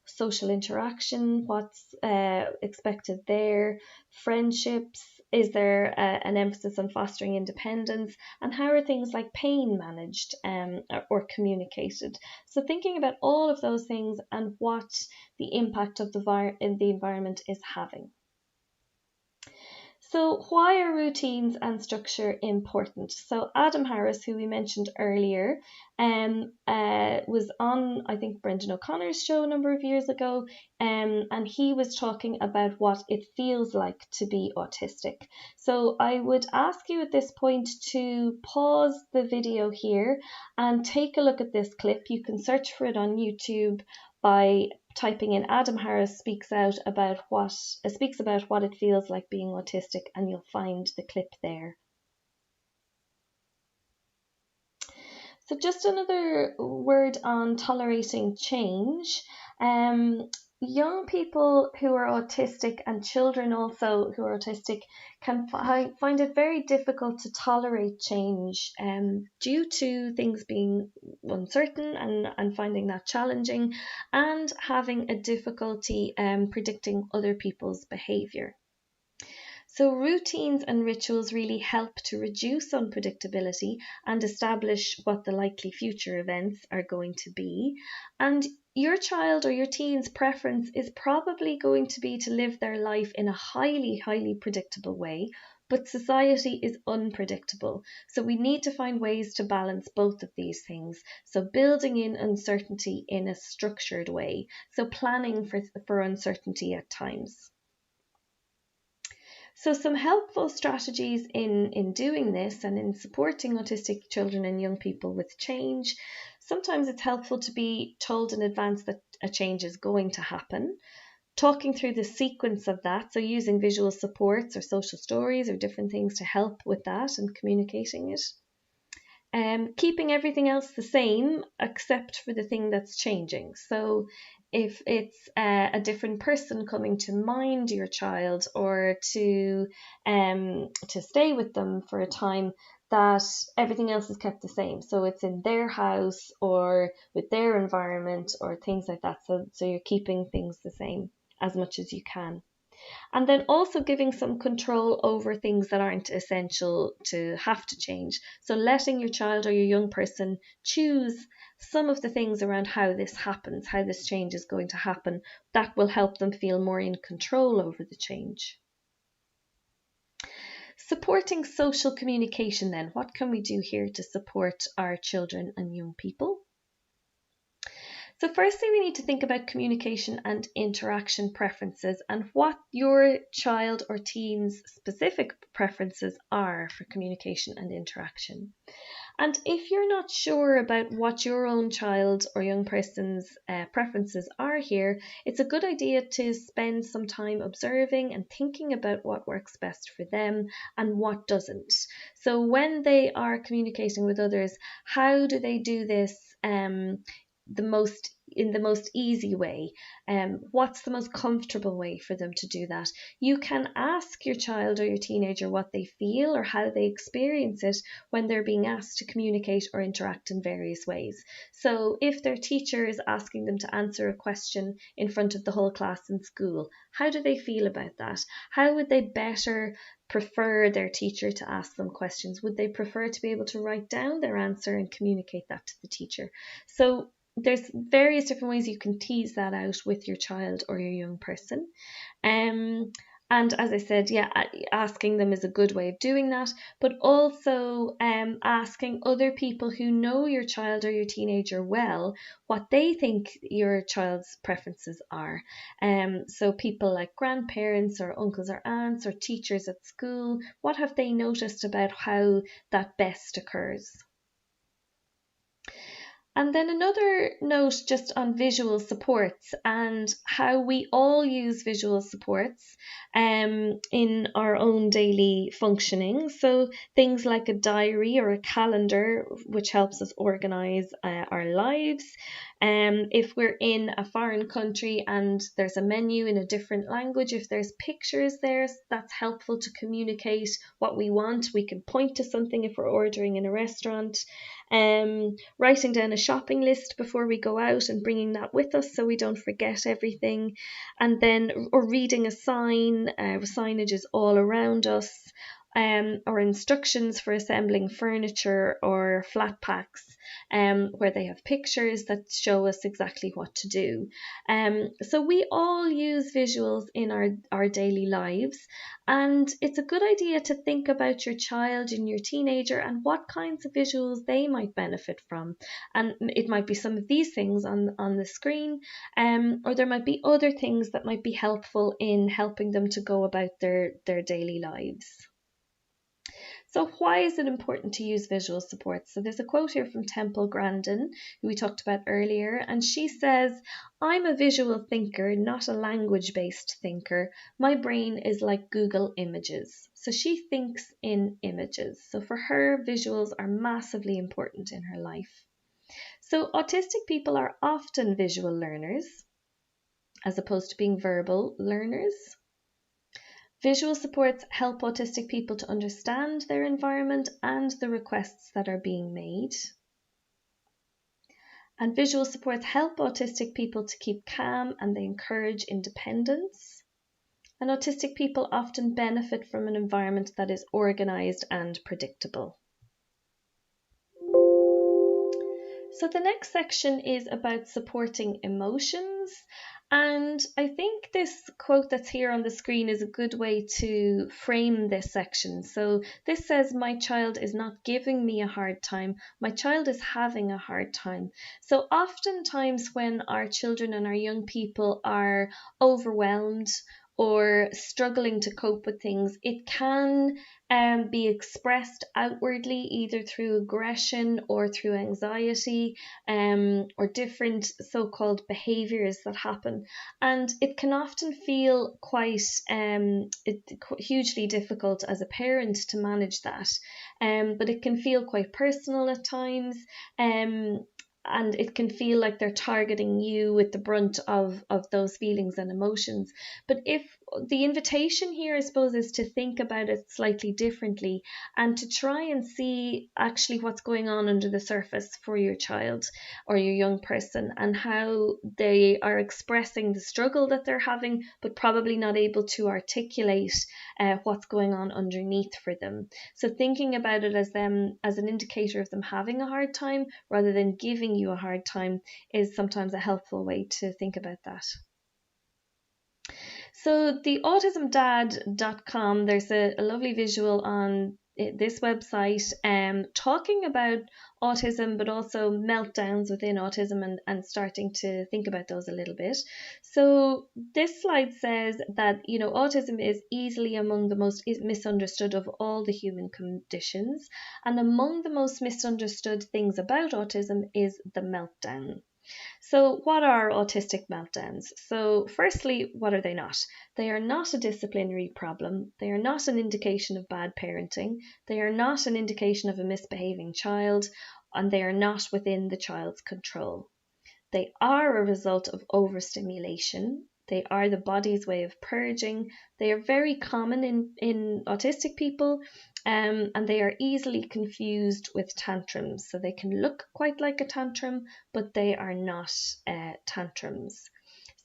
Social interaction, what's expected there? Friendships, Is there an emphasis on fostering independence? And how are things like pain managed or communicated? So thinking about all of those things and what the impact of the environment is having. So why are routines and structure important? So Adam Harris, who we mentioned earlier, was on, I think, Brendan O'Connor's show a number of years ago, and he was talking about what it feels like to be autistic. So I would ask you at this point to pause the video here and take a look at this clip. You can search for it on YouTube by typing in Adam Harris speaks about what it feels like being autistic, and you'll find the clip there. So just another word on tolerating change. Young people who are autistic and children also who are autistic can find it very difficult to tolerate change due to things being uncertain and finding that challenging, and having a difficulty predicting other people's behaviour. So routines and rituals really help to reduce unpredictability and establish what the likely future events are going to be. And your child or your teen's preference is probably going to be to live their life in a highly predictable way, but society is unpredictable. So we need to find ways to balance both of these things. So building in uncertainty in a structured way. So planning for uncertainty at times. So some helpful strategies in doing this and in supporting autistic children and young people with change. Sometimes it's helpful to be told in advance that a change is going to happen. Talking through the sequence of that, so using visual supports or social stories or different things to help with that and communicating it. Keeping everything else the same except for the thing that's changing. So if it's a different person coming to mind your child or to stay with them for a time, that everything else is kept the same. So it's in their house or with their environment or things like that. So you're keeping things the same as much as you can. And then also giving some control over things that aren't essential to have to change. So letting your child or your young person choose some of the things around how this happens, how this change is going to happen. That will help them feel more in control over the change. Supporting social communication then. What can we do here to support our children and young people? So firstly, we need to think about communication and interaction preferences and what your child or teen's specific preferences are for communication and interaction. And if you're not sure about what your own child or young person's preferences are here, it's a good idea to spend some time observing and thinking about what works best for them and what doesn't. So when they are communicating with others, how do they do this in the most easy way? What's the most comfortable way for them to do that? You can ask your child or your teenager what they feel or how they experience it when they're being asked to communicate or interact in various ways. So if their teacher is asking them to answer a question in front of the whole class in school, how do they feel about that? How would they better prefer their teacher to ask them questions? Would they prefer to be able to write down their answer and communicate that to the teacher? So there's various different ways you can tease that out with your child or your young person. And as I said, asking them is a good way of doing that, but also asking other people who know your child or your teenager well what they think your child's preferences are. So people like grandparents or uncles or aunts or teachers at school, what have they noticed about how that best occurs? And then another note just on visual supports and how we all use visual supports in our own daily functioning. So things like a diary or a calendar, which helps us organise our lives. If we're in a foreign country and there's a menu in a different language, if there's pictures there, that's helpful to communicate what we want. We can point to something if we're ordering in a restaurant. Writing down a shopping list before we go out and bringing that with us so we don't forget everything. And then, or reading a sign, signage is all around us. Or instructions for assembling furniture or flat packs, where they have pictures that show us exactly what to do. So we all use visuals in our daily lives, and it's a good idea to think about your child and your teenager and what kinds of visuals they might benefit from. And it might be some of these things on the screen, or there might be other things that might be helpful in helping them to go about their daily lives. So why is it important to use visual supports? So there's a quote here from Temple Grandin, who we talked about earlier, and she says, "I'm a visual thinker, not a language-based thinker. My brain is like Google Images." So she thinks in images. So for her, visuals are massively important in her life. So autistic people are often visual learners, as opposed to being verbal learners. Visual supports help autistic people to understand their environment and the requests that are being made. And visual supports help autistic people to keep calm, and they encourage independence. And autistic people often benefit from an environment that is organised and predictable. So the next section is about supporting emotions. And I think this quote that's here on the screen is a good way to frame this section. So this says, "My child is not giving me a hard time. My child is having a hard time." So oftentimes when our children and our young people are overwhelmed or struggling to cope with things, it can be expressed outwardly, either through aggression or through anxiety, or different so-called behaviours that happen. And it can often feel quite hugely difficult as a parent to manage that, but it can feel quite personal at times. And it can feel like they're targeting you with the brunt of those feelings and emotions. But if the invitation here, I suppose, is to think about it slightly differently and to try and see actually what's going on under the surface for your child or your young person, and how they are expressing the struggle that they're having, but probably not able to articulate what's going on underneath for them. So thinking about it as an indicator of them having a hard time rather than giving you a hard time is sometimes a helpful way to think about that. So the autismdad.com, there's a lovely visual on this website talking about autism, but also meltdowns within autism, and starting to think about those a little bit. So this slide says that, autism is easily among the most misunderstood of all the human conditions, and among the most misunderstood things about autism is the meltdown. So what are autistic meltdowns? So firstly, what are they not? They are not a disciplinary problem. They are not an indication of bad parenting. They are not an indication of a misbehaving child, and they are not within the child's control. They are a result of overstimulation. They are the body's way of purging. They are very common in autistic people, and they are easily confused with tantrums. So they can look quite like a tantrum, but they are not tantrums.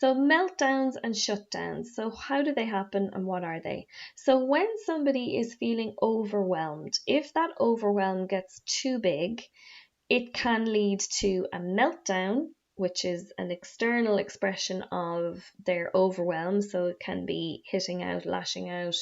So meltdowns and shutdowns. So how do they happen and what are they? So when somebody is feeling overwhelmed, if that overwhelm gets too big, it can lead to a meltdown, which is an external expression of their overwhelm. So it can be hitting out, lashing out,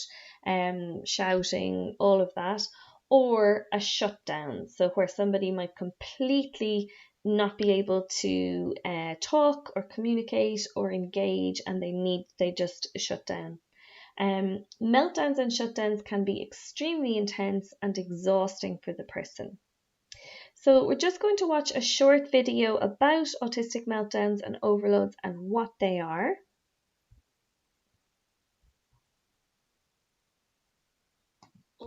shouting, all of that, or a shutdown. So where somebody might completely not be able to talk or communicate or engage, and they just shut down. Meltdowns and shutdowns can be extremely intense and exhausting for the person. So we're just going to watch a short video about autistic meltdowns and overloads and what they are.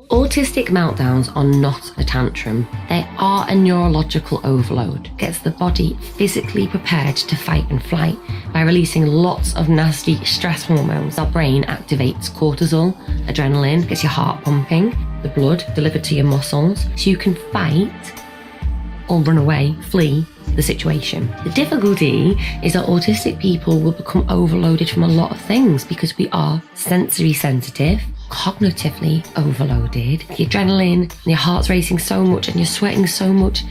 Autistic meltdowns are not a tantrum. They are a neurological overload. It gets the body physically prepared to fight and flight by releasing lots of nasty stress hormones. Our brain activates cortisol, adrenaline, gets your heart pumping, the blood delivered to your muscles, so you can fight or run away, flee the situation. The difficulty is that autistic people will become overloaded from a lot of things because we are sensory sensitive, cognitively overloaded. The adrenaline, and your heart's racing so much and you're sweating so much,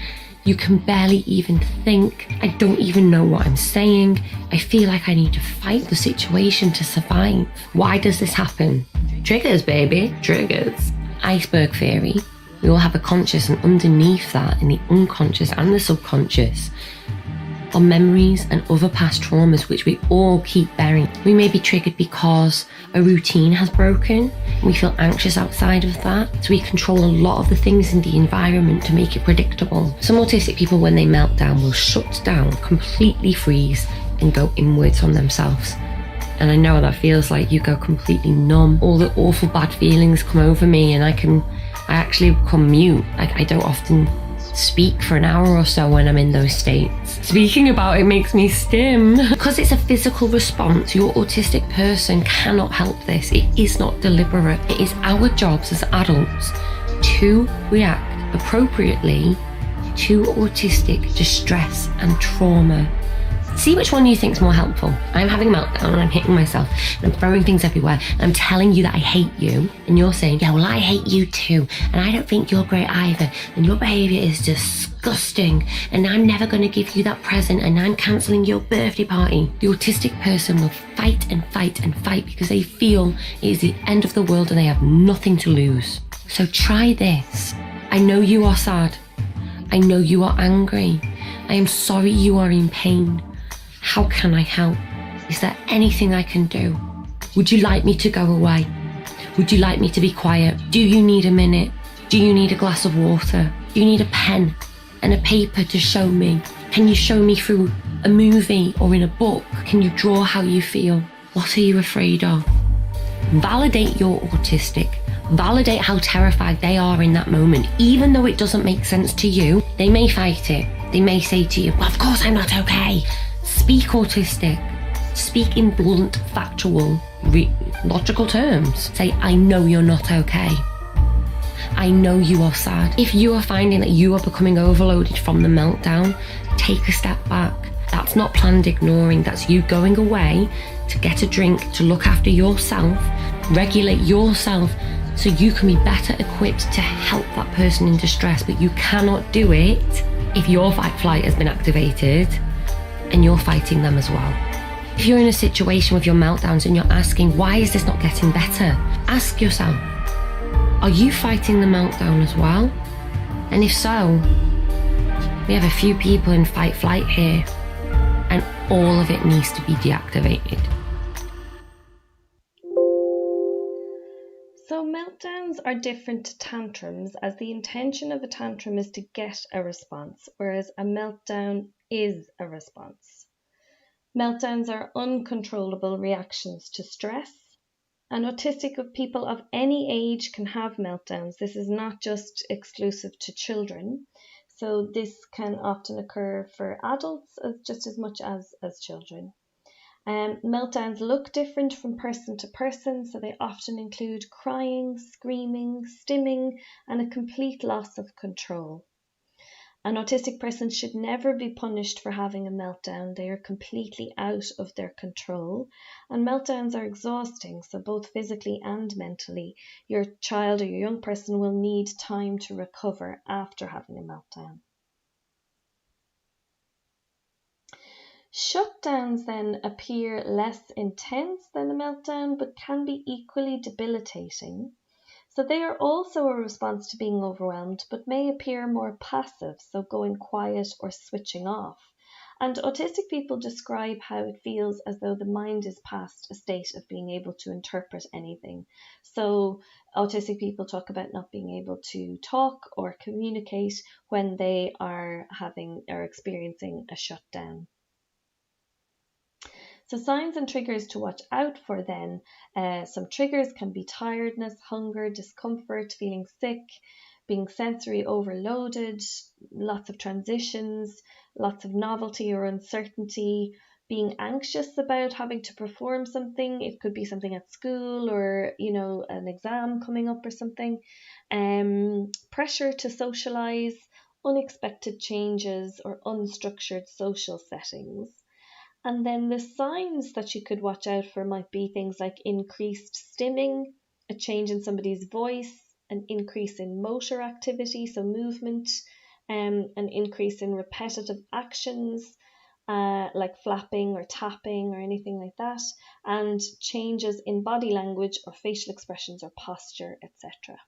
you can barely even think. I don't even know what I'm saying. I feel like I need to fight the situation to survive. Why does this happen? Triggers, baby, triggers. Iceberg theory. We all have a conscious, and underneath that, in the unconscious and the subconscious, are memories and other past traumas which we all keep bearing. We may be triggered because a routine has broken. We feel anxious outside of that, so we control a lot of the things in the environment to make it predictable. Some autistic people, when they melt down, will shut down, completely freeze, and go inwards on themselves. And I know what that feels like. You go completely numb. All the awful bad feelings come over me, and I actually become mute. I don't often speak for an hour or so when I'm in those states. Speaking about it makes me stim. Because it's a physical response, your autistic person cannot help this. It is not deliberate. It is our jobs as adults to react appropriately to autistic distress and trauma. See which one you think is more helpful. I'm having a meltdown and I'm hitting myself and I'm throwing things everywhere and I'm telling you that I hate you, and you're saying, yeah, well, I hate you too, and I don't think you're great either, and your behaviour is disgusting, and I'm never going to give you that present, and I'm cancelling your birthday party. The autistic person will fight and fight and fight because they feel it is the end of the world and they have nothing to lose. So try this. I know you are sad. I know you are angry. I am sorry you are in pain. How can I help? Is there anything I can do? Would you like me to go away? Would you like me to be quiet? Do you need a minute? Do you need a glass of water? Do you need a pen and a paper to show me? Can you show me through a movie or in a book? Can you draw how you feel? What are you afraid of? Validate your autistic. Validate how terrified they are in that moment. Even though it doesn't make sense to you, they may fight it. They may say to you, well, of course I'm not okay. Speak autistic. Speak in blunt, factual, logical terms. Say, I know you're not okay. I know you are sad. If you are finding that you are becoming overloaded from the meltdown, take a step back. That's not planned ignoring. That's you going away to get a drink, to look after yourself, regulate yourself, so you can be better equipped to help that person in distress. But you cannot do it if your fight-flight has been activated and you're fighting them as well. If you're in a situation with your meltdowns and you're asking, why is this not getting better? Ask yourself, are you fighting the meltdown as well? And if so, we have a few people in fight-flight here, and all of it needs to be deactivated. So meltdowns are different to tantrums, as the intention of a tantrum is to get a response, whereas a meltdown is a response. Meltdowns are uncontrollable reactions to stress, and autistic people of any age can have meltdowns. This is not just exclusive to children, so this can often occur for adults just as much as children. Meltdowns look different from person to person, so they often include crying, screaming, stimming, and a complete loss of control. An autistic person should never be punished for having a meltdown. They are completely out of their control, and meltdowns are exhausting, so both physically and mentally. Your child or your young person will need time to recover after having a meltdown. Shutdowns then appear less intense than a meltdown, but can be equally debilitating. So they are also a response to being overwhelmed, but may appear more passive, so going quiet or switching off. And autistic people describe how it feels as though the mind is past a state of being able to interpret anything. So autistic people talk about not being able to talk or communicate when they are experiencing a shutdown. So signs and triggers to watch out for then. Some triggers can be tiredness, hunger, discomfort, feeling sick, being sensory overloaded, lots of transitions, lots of novelty or uncertainty, being anxious about having to perform something. It could be something at school or, an exam coming up or something. Pressure to socialize, unexpected changes or unstructured social settings. And then the signs that you could watch out for might be things like increased stimming, a change in somebody's voice, an increase in motor activity, so movement, an increase in repetitive actions, like flapping or tapping or anything like that, and changes in body language or facial expressions or posture, etc.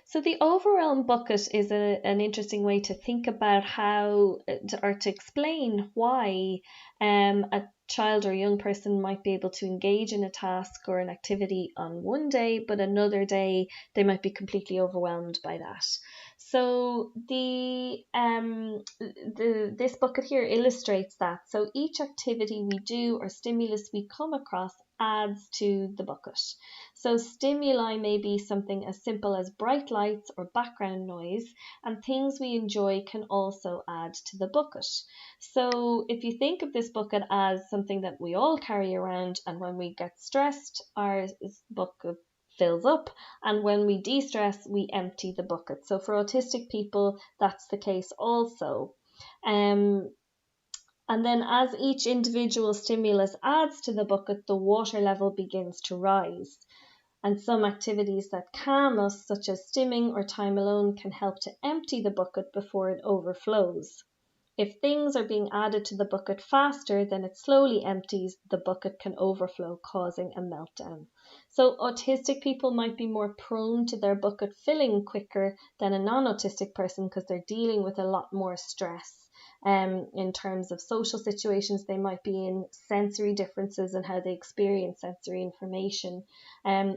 So the overwhelm bucket is an interesting way to think about how, or to explain why a child or young person might be able to engage in a task or an activity on one day, but another day they might be completely overwhelmed by that. So this bucket here illustrates that. So each activity we do or stimulus we come across adds to the bucket. So stimuli may be something as simple as bright lights or background noise, and things we enjoy can also add to the bucket. So if you think of this bucket as something that we all carry around, and when we get stressed, our bucket fills up, and when we de-stress, we empty the bucket. So for autistic people, that's the case also. And then as each individual stimulus adds to the bucket, the water level begins to rise. And some activities that calm us, such as stimming or time alone, can help to empty the bucket before it overflows. If things are being added to the bucket faster than it slowly empties, the bucket can overflow, causing a meltdown. So autistic people might be more prone to their bucket filling quicker than a non-autistic person because they're dealing with a lot more stress. In terms of social situations, they might be in sensory differences in how they experience sensory information.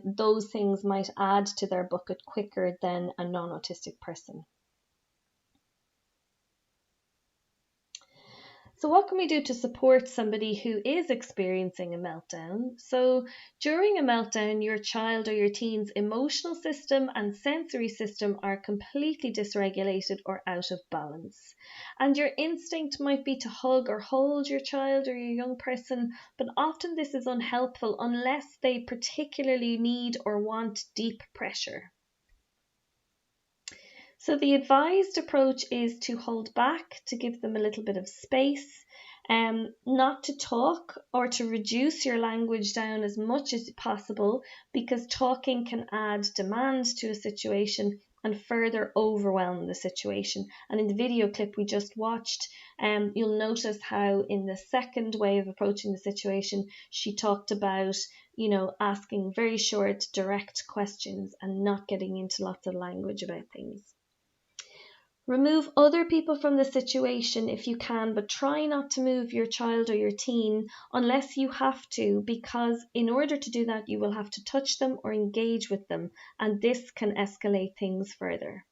Those things might add to their bucket quicker than a non-autistic person. So what can we do to support somebody who is experiencing a meltdown? So during a meltdown, your child or your teen's emotional system and sensory system are completely dysregulated or out of balance. And your instinct might be to hug or hold your child or your young person, but often this is unhelpful unless they particularly need or want deep pressure. So the advised approach is to hold back, to give them a little bit of space, not to talk or to reduce your language down as much as possible, because talking can add demand to a situation and further overwhelm the situation. And in the video clip we just watched, you'll notice how in the second way of approaching the situation, she talked about, asking very short, direct questions and not getting into lots of language about things. Remove other people from the situation if you can, but try not to move your child or your teen unless you have to, because in order to do that, you will have to touch them or engage with them, and this can escalate things further.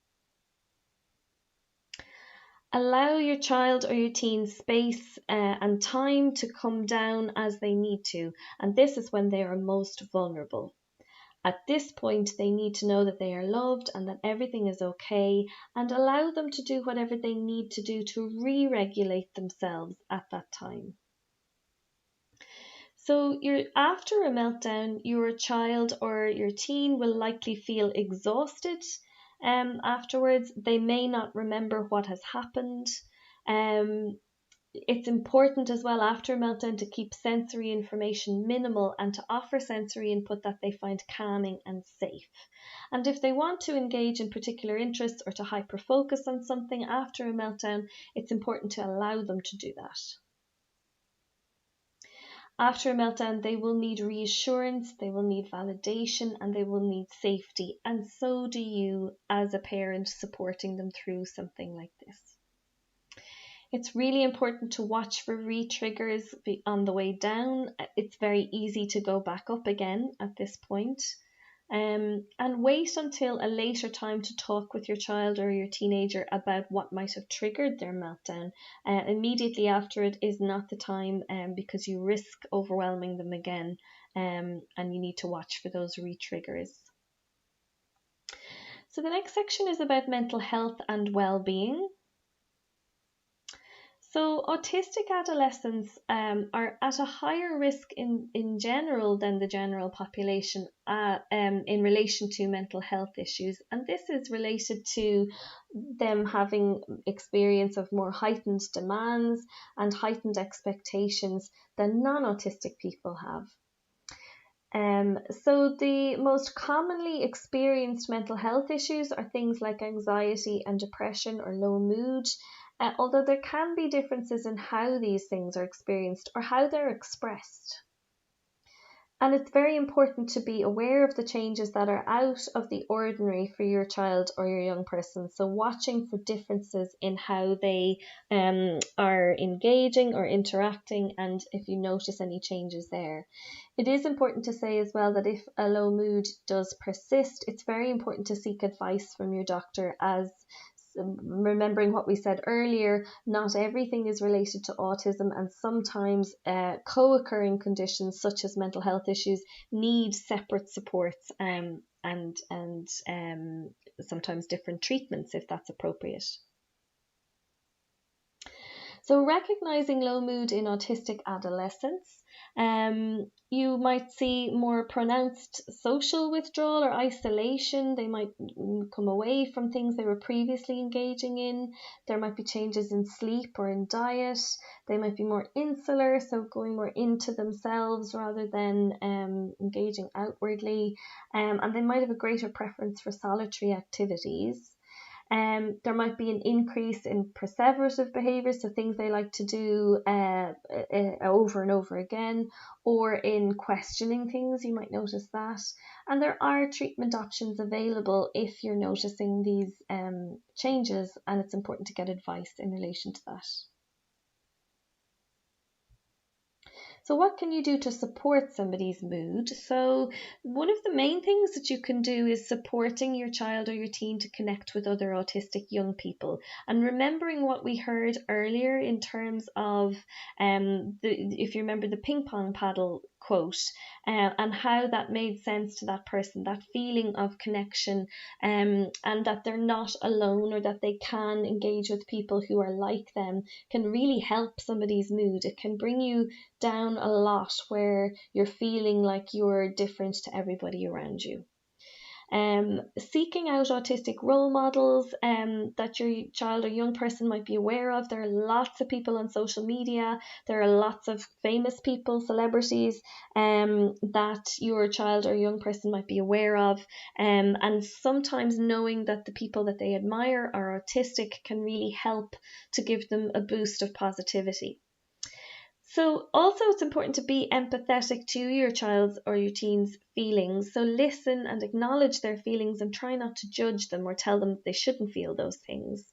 Allow your child or your teen space and time to come down as they need to, and this is when they are most vulnerable. At this point, they need to know that they are loved and that everything is okay, and allow them to do whatever they need to do to re-regulate themselves at that time. So after a meltdown, your child or your teen will likely feel exhausted. Afterwards, they may not remember what has happened. It's important as well after a meltdown to keep sensory information minimal and to offer sensory input that they find calming and safe. And if they want to engage in particular interests or to hyper-focus on something after a meltdown, it's important to allow them to do that. After a meltdown, they will need reassurance, they will need validation, and they will need safety. And so do you as a parent supporting them through something like this. It's really important to watch for re-triggers on the way down. It's very easy to go back up again at this point. And wait until a later time to talk with your child or your teenager about what might have triggered their meltdown. Immediately after it is not the time, because you risk overwhelming them again, and you need to watch for those re-triggers. So the next section is about mental health and well-being. So autistic adolescents are at a higher risk in general than the general population in relation to mental health issues. And this is related to them having experience of more heightened demands and heightened expectations than non-autistic people have. So the most commonly experienced mental health issues are things like anxiety and depression or low mood, although there can be differences in how these things are experienced or how they're expressed. And it's very important to be aware of the changes that are out of the ordinary for your child or your young person. So watching for differences in how they are engaging or interacting, and if you notice any changes there. It is important to say as well that if a low mood does persist, it's very important to seek advice from your doctor, as remembering what we said earlier, not everything is related to autism, and sometimes co-occurring conditions such as mental health issues need separate supports and sometimes different treatments if that's appropriate. So recognizing low mood in autistic adolescents, you might see more pronounced social withdrawal or isolation. They might come away from things they were previously engaging in. There might be changes in sleep or in diet. They might be more insular, so going more into themselves rather than engaging outwardly. And they might have a greater preference for solitary activities. There might be an increase in perseverative behaviours, so things they like to do over and over again, or in questioning things, you might notice that. And there are treatment options available if you're noticing these changes, and it's important to get advice in relation to that. So what can you do to support somebody's mood? So one of the main things that you can do is supporting your child or your teen to connect with other autistic young people, and remembering what we heard earlier in terms of if you remember the ping pong paddle quote, and how that made sense to that person, that feeling of connection, and that they're not alone, or that they can engage with people who are like them, can really help somebody's mood. It can bring you down a lot where you're feeling like you're different to everybody around you. Seeking out autistic role models that your child or young person might be aware of. There are lots of people on social media. There are lots of famous people, celebrities, that your child or young person might be aware of. And sometimes knowing that the people that they admire are autistic can really help to give them a boost of positivity. So also it's important to be empathetic to your child's or your teen's feelings. So listen and acknowledge their feelings and try not to judge them or tell them that they shouldn't feel those things.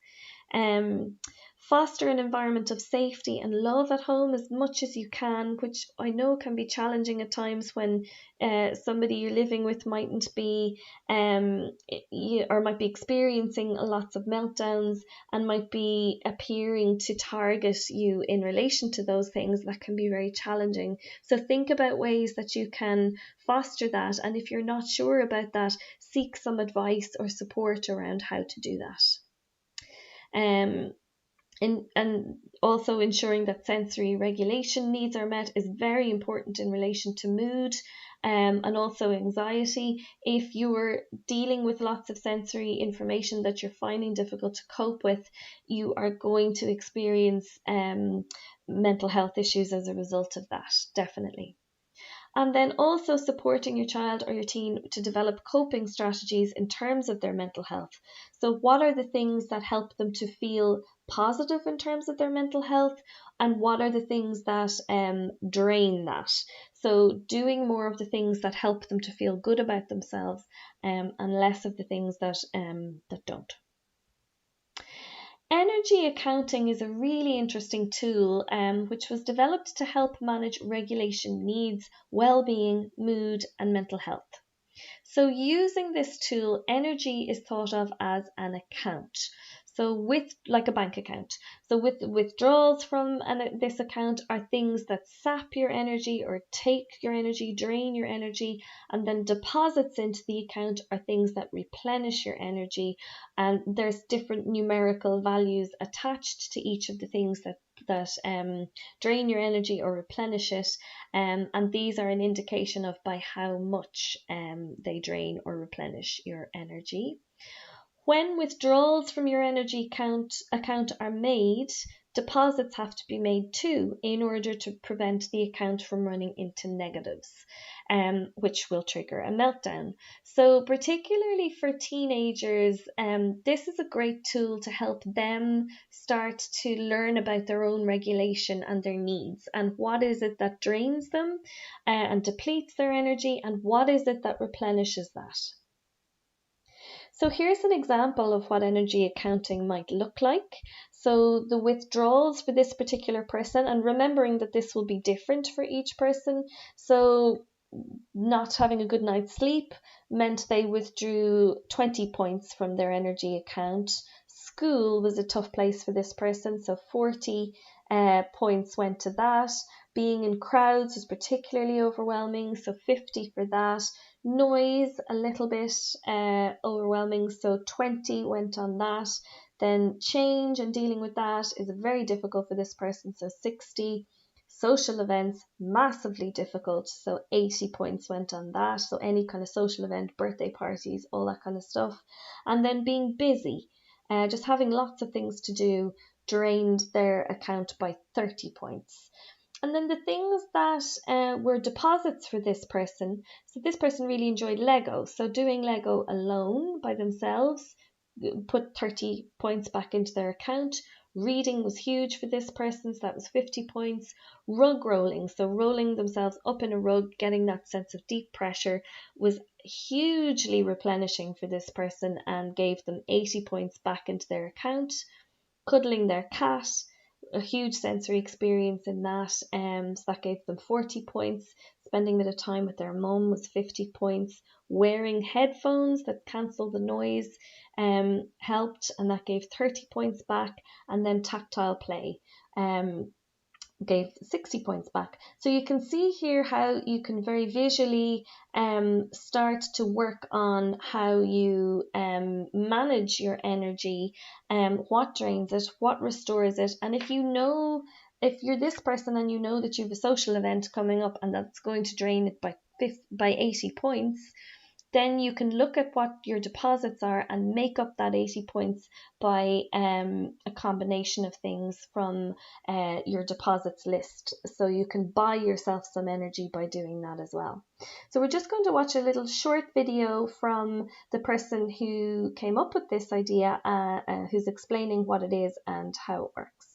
Foster an environment of safety and love at home as much as you can, which I know can be challenging at times when somebody you're living with mightn't be or might be experiencing lots of meltdowns and might be appearing to target you in relation to those things. That can be very challenging. So think about ways that you can foster that, and if you're not sure about that, seek some advice or support around how to do that. And also ensuring that sensory regulation needs are met is very important in relation to mood and also anxiety. If you're dealing with lots of sensory information that you're finding difficult to cope with, you are going to experience mental health issues as a result of that, definitely. And then also supporting your child or your teen to develop coping strategies in terms of their mental health. So what are the things that help them to feel positive in terms of their mental health, and what are the things that drain that? So doing more of the things that help them to feel good about themselves, and less of the things that don't. Energy accounting is a really interesting tool which was developed to help manage regulation needs, well-being, mood and mental health. So using this tool, energy is thought of as an account. So with like a bank account. So with withdrawals from this account are things that sap your energy or take your energy, drain your energy, and then deposits into the account are things that replenish your energy. And there's different numerical values attached to each of the things that drain your energy or replenish it, and these are an indication of by how much they drain or replenish your energy. When withdrawals from your energy account are made, deposits have to be made too in order to prevent the account from running into negatives, which will trigger a meltdown. So particularly for teenagers, this is a great tool to help them start to learn about their own regulation and their needs, and what is it that drains them and depletes their energy, and what is it that replenishes that. So here's an example of what energy accounting might look like. So the withdrawals for this particular person, and remembering that this will be different for each person. So not having a good night's sleep meant they withdrew 20 points from their energy account. School was a tough place for this person, so 40 points went to that. Being in crowds was particularly overwhelming, so 50 for that. Noise, a little bit overwhelming, so 20 went on that. Then change and dealing with that is very difficult for this person, so 60. Social events, massively difficult, so 80 points went on that. So any kind of social event, birthday parties, all that kind of stuff. And then being busy, just having lots of things to do, drained their account by 30 points. And then the things that were deposits for this person, so this person really enjoyed Lego, so doing Lego alone by themselves put 30 points back into their account. Reading was huge for this person, so that was 50 points. Rug rolling, so rolling themselves up in a rug, getting that sense of deep pressure, was hugely replenishing for this person and gave them 80 points back into their account. Cuddling their cat, a huge sensory experience in that, so that gave them 40 points. Spending a bit of time with their mum was 50 points. Wearing headphones that cancel the noise helped, and that gave 30 points back. And then tactile play gave 60 points back. So you can see here how you can very visually start to work on how you manage your energy, what drains it, what restores it. And if you're this person and you know that you have a social event coming up and that's going to drain it by 80 points, then you can look at what your deposits are and make up that 80 points by a combination of things from your deposits list. So you can buy yourself some energy by doing that as well. So we're just going to watch a little short video from the person who came up with this idea, who's explaining what it is and how it works.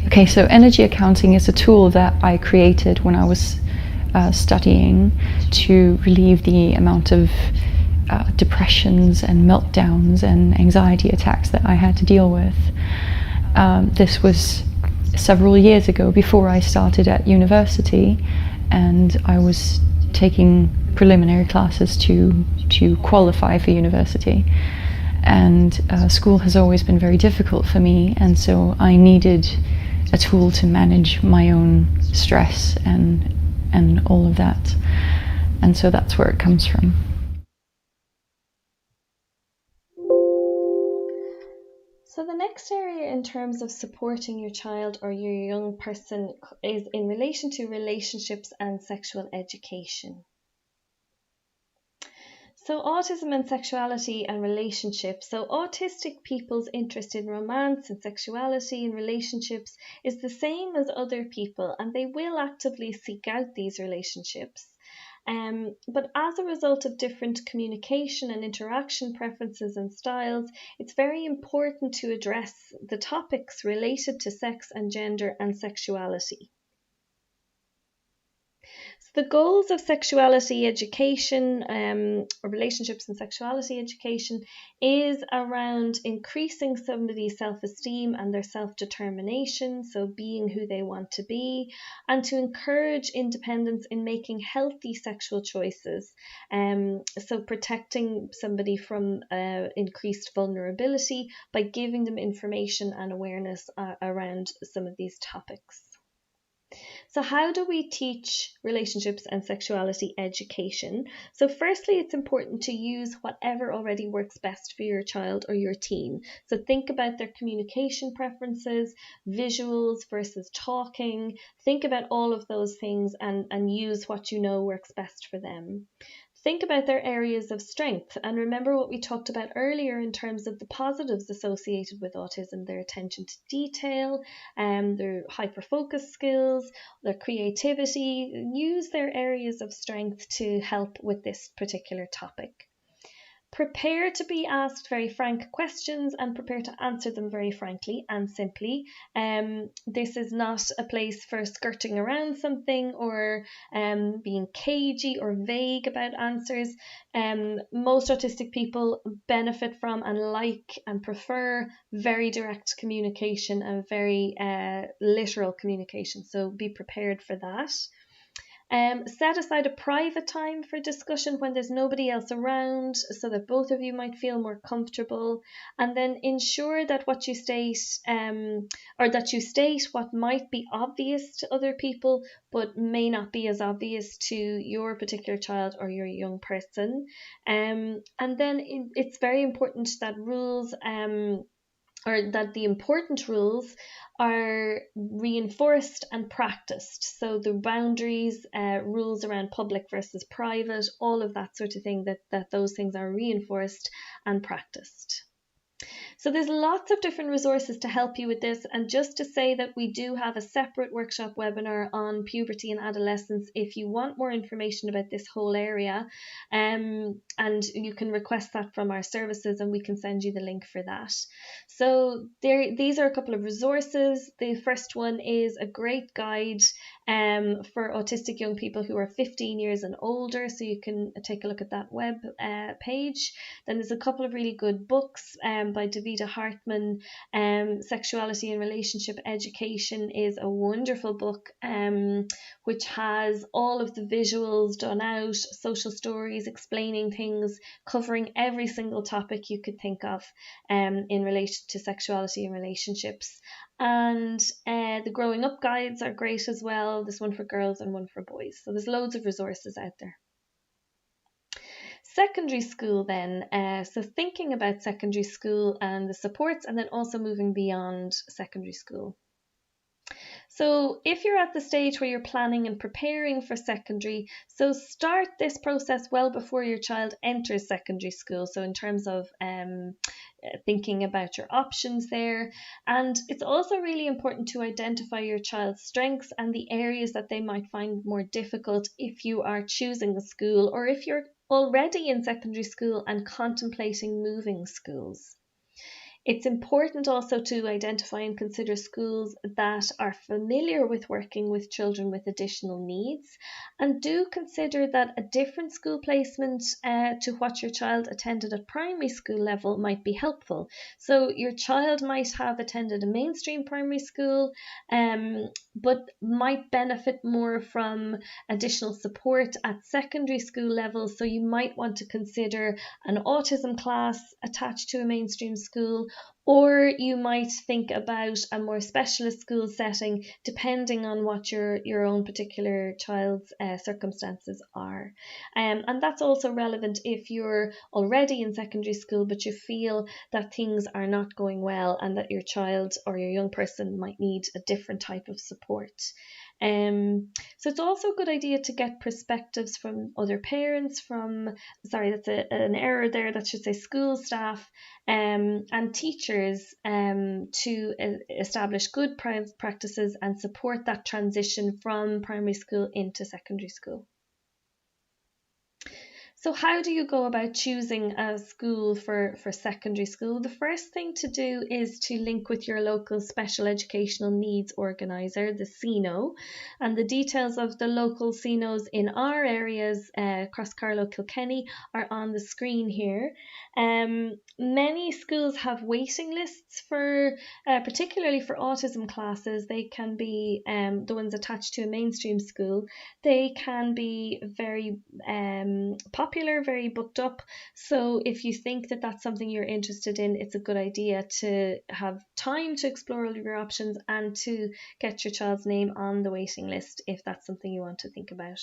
Okay, so energy accounting is a tool that I created when I was studying to relieve the amount of depressions and meltdowns and anxiety attacks that I had to deal with. This was several years ago, before I started at university, and I was taking preliminary classes to qualify for university. And school has always been very difficult for me, and so I needed a tool to manage my own stress and all of that. And so that's where it comes from. So the next area in terms of supporting your child or your young person is in relation to relationships and sexual education. So autism and sexuality and relationships. So autistic people's interest in romance and sexuality and relationships is the same as other people, and they will actively seek out these relationships. But as a result of different communication and interaction preferences and styles, it's very important to address the topics related to sex and gender and sexuality. So The goals of sexuality education, or relationships and sexuality education, is around increasing somebody's self-esteem and their self-determination, so being who they want to be, and to encourage independence in making healthy sexual choices. So protecting somebody from increased vulnerability by giving them information and awareness around some of these topics. So how do we teach relationships and sexuality education? So firstly, it's important to use whatever already works best for your child or your teen. So think about their communication preferences, visuals versus talking. Think about all of those things and use what you know works best for them. Think about their areas of strength and remember what we talked about earlier in terms of the positives associated with autism, their attention to detail, their hyper-focus skills, their creativity. Use their areas of strength to help with this particular topic. Prepare to be asked very frank questions and prepare to answer them very frankly and simply. This is not a place for skirting around something or being cagey or vague about answers. Most autistic people benefit from and like and prefer very direct communication and very literal communication, so be prepared for that. Set aside a private time for discussion when there's nobody else around so that both of you might feel more comfortable, and then ensure that what you state or that you state what might be obvious to other people but may not be as obvious to your particular child or your young person. And then it's very important that rules or that the important rules are reinforced and practiced. So the boundaries, rules around public versus private, all of that sort of thing, that those things are reinforced and practiced. So there's lots of different resources to help you with this, and just to say that we do have a separate workshop webinar on puberty and adolescence if you want more information about this whole area, and you can request that from our services and we can send you the link for that. So these are a couple of resources. The first one is a great guide for autistic young people who are 15 years and older, so you can take a look at that web page. Then there's a couple of really good books by Davida Hartman. Sexuality and Relationship Education is a wonderful book which has all of the visuals done out, social stories explaining things, covering every single topic you could think of in relation to sexuality and relationships. And the growing up guides are great as well. There's one for girls and one for boys. So there's loads of resources out there. Secondary school then, so thinking about secondary school and the supports, and then also moving beyond secondary school. So if you're at the stage where you're planning and preparing for secondary, so start this process well before your child enters secondary school. So in terms of thinking about your options there. And it's also really important to identify your child's strengths and the areas that they might find more difficult if you are choosing a school or if you're already in secondary school and contemplating moving schools. It's important also to identify and consider schools that are familiar with working with children with additional needs, and do consider that a different school placement to what your child attended at primary school level might be helpful. So your child might have attended a mainstream primary school, but might benefit more from additional support at secondary school level. So you might want to consider an autism class attached to a mainstream school, or you might think about a more specialist school setting depending on what your own particular child's circumstances are. And that's also relevant if you're already in secondary school but you feel that things are not going well and that your child or your young person might need a different type of support. So it's also a good idea to get perspectives from other parents, an error there, that should say school staff and teachers to establish good practices and support that transition from primary school into secondary school. So how do you go about choosing a school for secondary school? The first thing to do is to link with your local special educational needs organiser, the CNO, and the details of the local CNOs in our areas, across Carlow, Kilkenny, are on the screen here. Many schools have waiting lists for, particularly for autism classes. They can be the ones attached to a mainstream school. They can be very popular, very booked up. So if you think that that's something you're interested in, it's a good idea to have time to explore all of your options and to get your child's name on the waiting list if that's something you want to think about.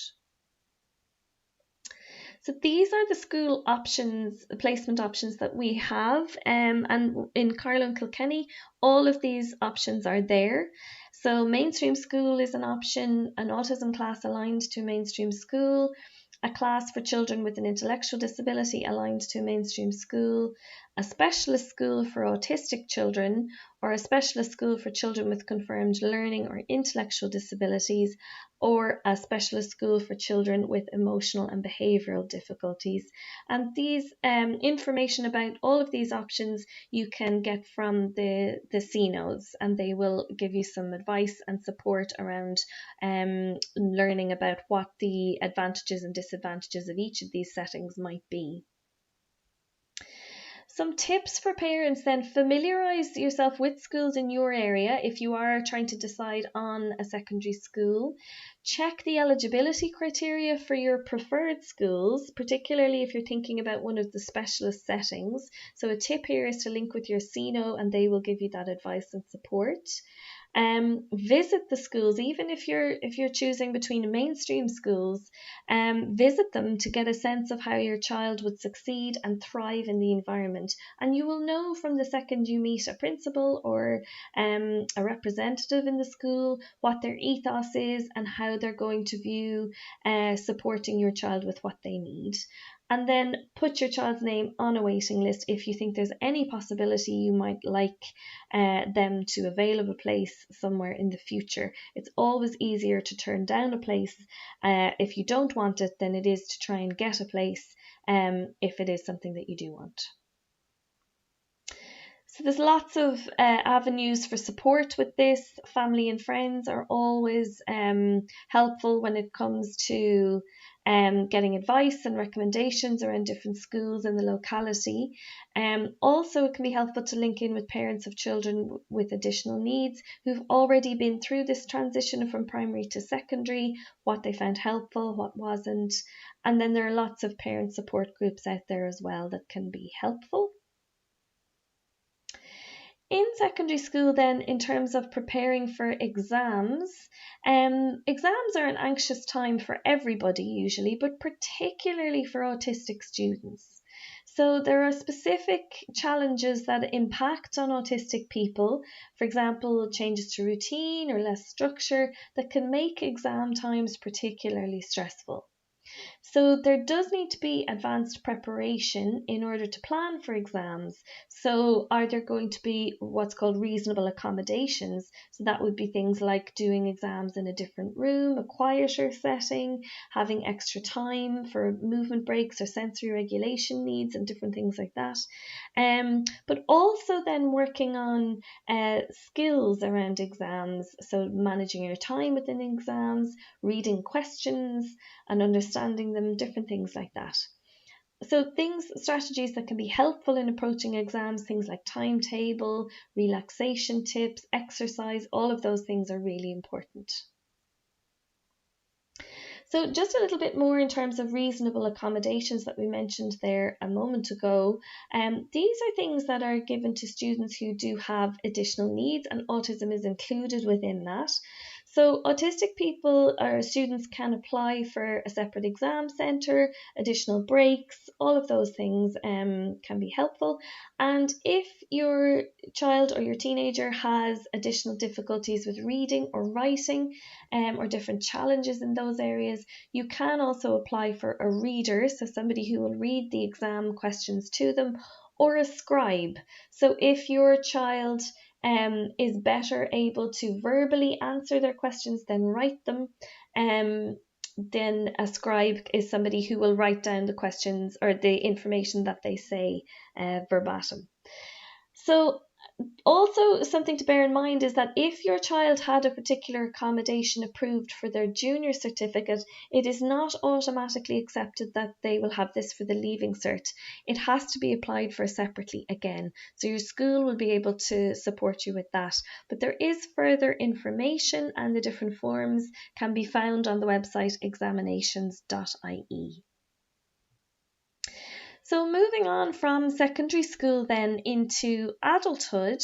So these are the school options, placement options that we have, and in Carlow and Kilkenny, all of these options are there. So mainstream school is an option, an autism class aligned to mainstream school, a class for children with an intellectual disability aligned to a mainstream school, a specialist school for autistic children, or a specialist school for children with confirmed learning or intellectual disabilities, or a specialist school for children with emotional and behavioural difficulties. And these information about all of these options you can get from the CNOs, and they will give you some advice and support around learning about what the advantages and disadvantages of each of these settings might be. Some tips for parents then: familiarise yourself with schools in your area if you are trying to decide on a secondary school. Check the eligibility criteria for your preferred schools, particularly if you're thinking about one of the specialist settings. So a tip here is to link with your CNO and they will give you that advice and support. Visit the schools, even if you're choosing between mainstream schools, visit them to get a sense of how your child would succeed and thrive in the environment. And you will know from the second you meet a principal or a representative in the school what their ethos is and how they're going to view supporting your child with what they need. And then put your child's name on a waiting list if you think there's any possibility you might like them to avail a place somewhere in the future. It's always easier to turn down a place if you don't want it than it is to try and get a place if it is something that you do want. So there's lots of avenues for support with this. Family and friends are always helpful when it comes to getting advice and recommendations around different schools in the locality. Also, it can be helpful to link in with parents of children with additional needs who've already been through this transition from primary to secondary, what they found helpful, what wasn't. And then there are lots of parent support groups out there as well that can be helpful. In secondary school then, in terms of preparing for exams, exams are an anxious time for everybody usually, but particularly for autistic students. So there are specific challenges that impact on autistic people, for example, changes to routine or less structure that can make exam times particularly stressful. So there does need to be advanced preparation in order to plan for exams. So are there going to be what's called reasonable accommodations? So that would be things like doing exams in a different room, a quieter setting, having extra time for movement breaks or sensory regulation needs and different things like that. But also then working on skills around exams. So managing your time within exams, reading questions and understanding them, different things like that. So strategies that can be helpful in approaching exams, things like timetable, relaxation tips, exercise, all of those things are really important. So just a little bit more in terms of reasonable accommodations that we mentioned there a moment ago. These are things that are given to students who do have additional needs, and autism is included within that. So autistic people or students can apply for a separate exam centre, additional breaks, all of those things can be helpful. And if your child or your teenager has additional difficulties with reading or writing or different challenges in those areas, you can also apply for a reader, so somebody who will read the exam questions to them, or a scribe. So if your child is better able to verbally answer their questions than write them, then a scribe is somebody who will write down the questions or the information that they say verbatim. So also, something to bear in mind is that if your child had a particular accommodation approved for their junior certificate, it is not automatically accepted that they will have this for the leaving cert. It has to be applied for separately again. So your school will be able to support you with that. But there is further information, and the different forms can be found on the website examinations.ie. So moving on from secondary school then into adulthood,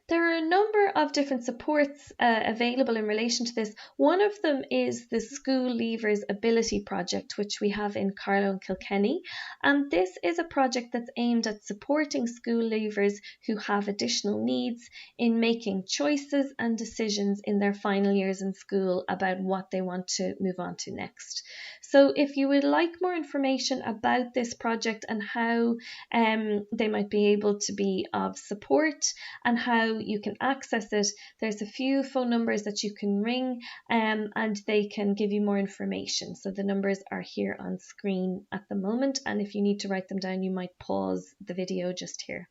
there are a number of different supports available in relation to this. One of them is the School Leavers Ability Project, which we have in Carlow and Kilkenny. And this is a project that's aimed at supporting school leavers who have additional needs in making choices and decisions in their final years in school about what they want to move on to next. So if you would like more information about this project and how they might be able to be of support and how you can access it, there's a few phone numbers that you can ring and they can give you more information. So the numbers are here on screen at the moment, and if you need to write them down, you might pause the video just here.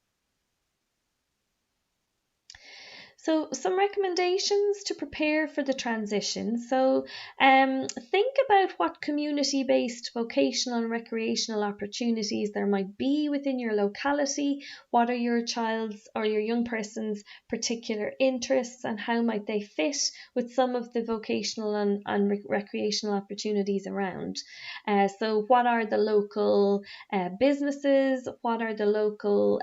So some recommendations to prepare for the transition. So think about what community-based vocational and recreational opportunities there might be within your locality. What are your child's or your young person's particular interests, and how might they fit with some of the vocational and recreational opportunities around? So what are the local businesses? What are the local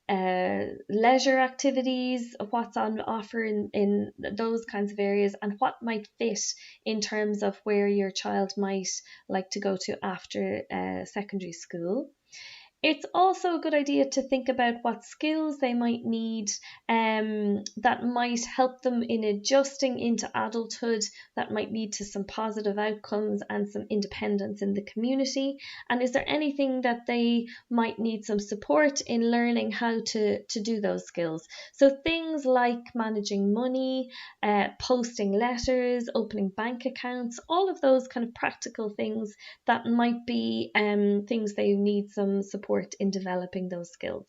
leisure activities, what's on offer in those kinds of areas, and what might fit in terms of where your child might like to go to after secondary school. It's also a good idea to think about what skills they might need that might help them in adjusting into adulthood, that might lead to some positive outcomes and some independence in the community. And is there anything that they might need some support in learning how to do those skills? So things like managing money, posting letters, opening bank accounts, all of those kind of practical things that might be things they need some support in developing those skills.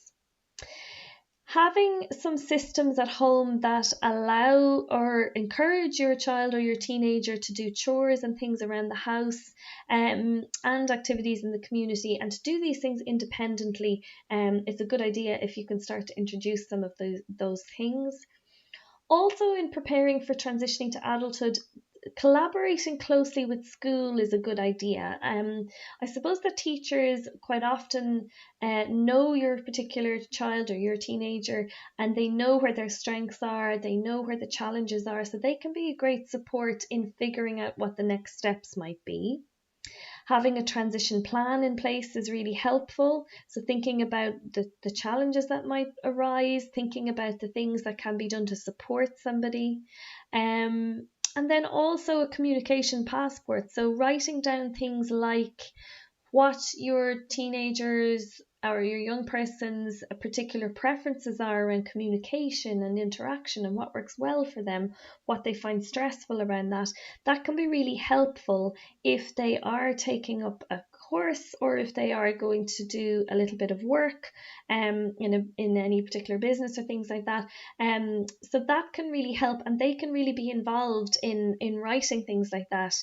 Having some systems at home that allow or encourage your child or your teenager to do chores and things around the house and activities in the community, and to do these things independently is a good idea if you can start to introduce some of those things. Also, in preparing for transitioning to adulthood, collaborating closely with school is a good idea. I suppose that teachers quite often know your particular child or your teenager, and they know where their strengths are, they know where the challenges are, so they can be a great support in figuring out what the next steps might be. Having a transition plan in place is really helpful. So thinking about the challenges that might arise, thinking about the things that can be done to support somebody. And then also a communication passport. So writing down things like what your teenagers or your young person's particular preferences are around communication and interaction, and what works well for them, what they find stressful around that. That can be really helpful if they are taking up a course or if they are going to do a little bit of work in any particular business or things like that. So that can really help, and they can really be involved in writing things like that.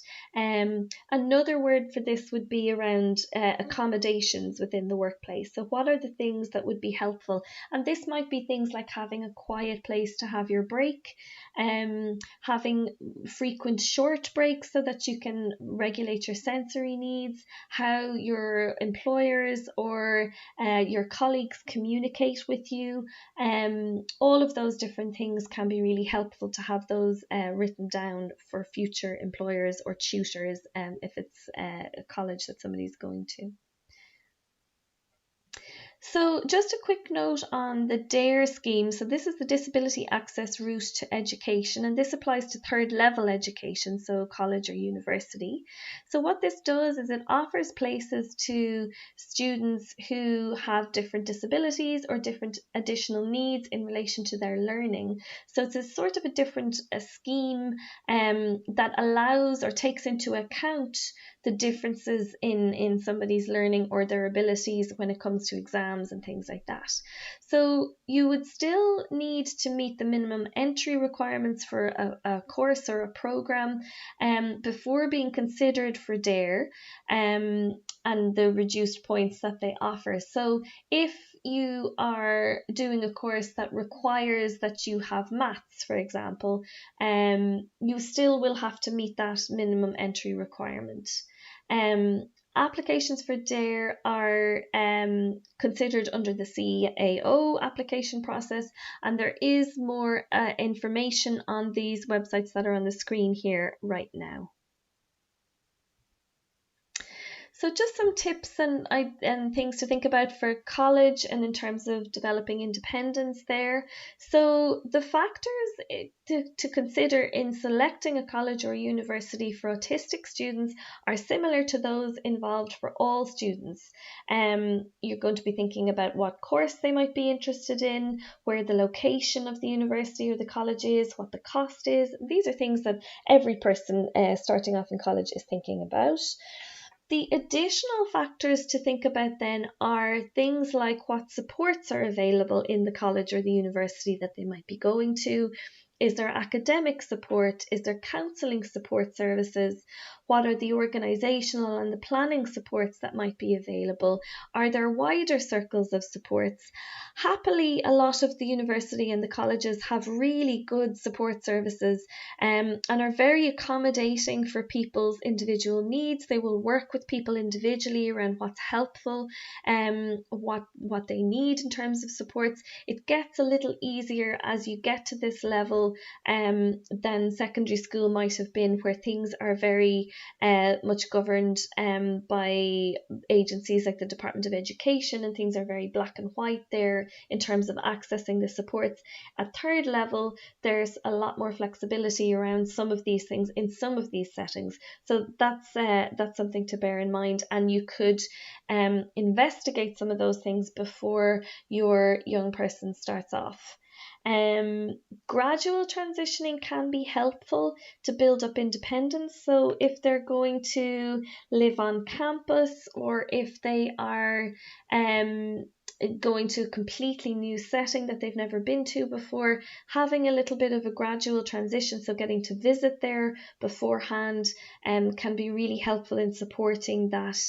Another word for this would be around accommodations within the workplace. So what are the things that would be helpful? And this might be things like having a quiet place to have your break, having frequent short breaks so that you can regulate your sensory needs, how your employers or your colleagues communicate with you. All of those different things can be really helpful to have those written down for future employers or tutors if it's a college that somebody's going to. So just a quick note on the DARE scheme. So this is the Disability Access Route to Education, and this applies to third level education, so college or university. So what this does is it offers places to students who have different disabilities or different additional needs in relation to their learning. So it's a sort of a different scheme that allows or takes into account the differences in somebody's learning or their abilities when it comes to exams and things like that. So you would still need to meet the minimum entry requirements for a course or a program before being considered for DARE and the reduced points that they offer. So if you are doing a course that requires that you have maths, for example, you still will have to meet that minimum entry requirement. Applications for DARE are considered under the CAO application process, and there is more information on these websites that are on the screen here right now. So just some tips and things to think about for college and in terms of developing independence there. So the factors to consider in selecting a college or university for autistic students are similar to those involved for all students. You're going to be thinking about what course they might be interested in, where the location of the university or the college is, what the cost is. These are things that every person starting off in college is thinking about. The additional factors to think about then are things like what supports are available in the college or the university that they might be going to. Is there academic support? Is there counselling support services? What are the organisational and the planning supports that might be available? Are there wider circles of supports? Happily, a lot of the university and the colleges have really good support services and are very accommodating for people's individual needs. They will work with people individually around what's helpful, what they need in terms of supports. It gets a little easier as you get to this level than secondary school might have been, where things are very much governed by agencies like the Department of Education, and things are very black and white there in terms of accessing the supports. At third level, there's a lot more flexibility around some of these things in some of these settings. So that's something to bear in mind, and you could investigate some of those things before your young person starts off. Gradual transitioning can be helpful to build up independence. So if they're going to live on campus, or if they are going to a completely new setting that they've never been to before, having a little bit of a gradual transition, so getting to visit there beforehand can be really helpful in supporting that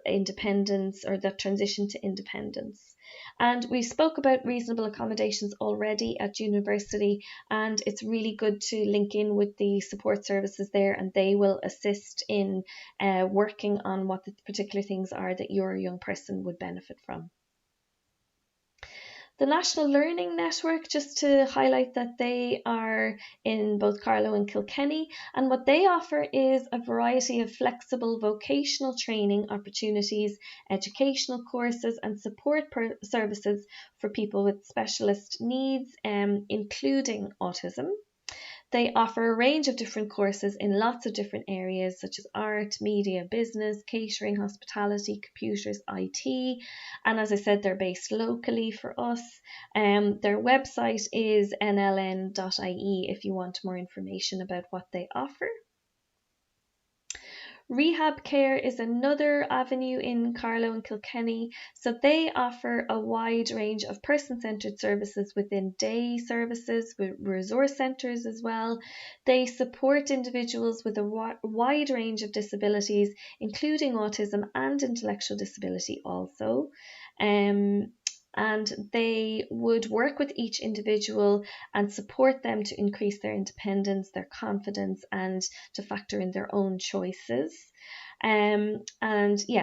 independence, or that transition to independence. And we spoke about reasonable accommodations already at university, and it's really good to link in with the support services there, and they will assist in working on what the particular things are that your young person would benefit from. The National Learning Network, just to highlight that they are in both Carlow and Kilkenny, and what they offer is a variety of flexible vocational training opportunities, educational courses and support services for people with specialist needs, including autism. They offer a range of different courses in lots of different areas, such as art, media, business, catering, hospitality, computers, IT. And as I said, they're based locally for us. Their website is nln.ie if you want more information about what they offer. Rehab care is another avenue in Carlow and Kilkenny. So they offer a wide range of person-centred services within day services, with resource centres as well. They support individuals with a wide range of disabilities, including autism and intellectual disability also. And they would work with each individual and support them to increase their independence, their confidence, and to factor in their own choices.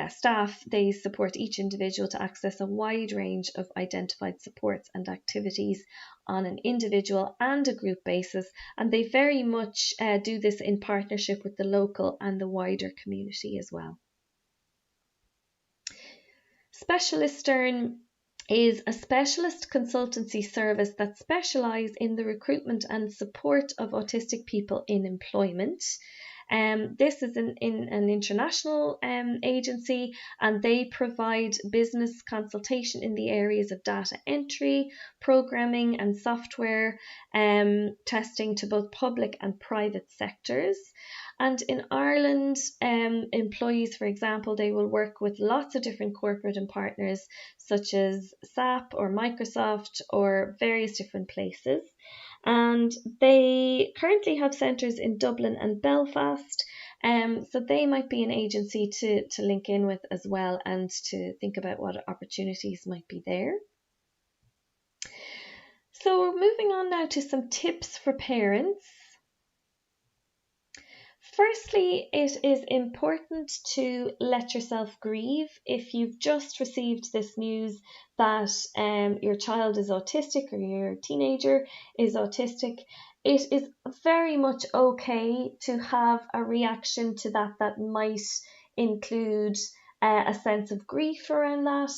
Staff, they support each individual to access a wide range of identified supports and activities on an individual and a group basis, and they very much do this in partnership with the local and the wider community as well. Specialistern is a specialist consultancy service that specialises in the recruitment and support of autistic people in employment. This is in an international agency, and they provide business consultation in the areas of data entry, programming and software testing to both public and private sectors. And in Ireland, employees, for example, they will work with lots of different corporate and partners such as SAP or Microsoft or various different places. And they currently have centres in Dublin and Belfast, so they might be an agency to link in with as well, and to think about what opportunities might be there. So moving on now to some tips for parents. Firstly, it is important to let yourself grieve if you've just received this news that your child is autistic or your teenager is autistic. It is very much okay to have a reaction to that might include a sense of grief around that.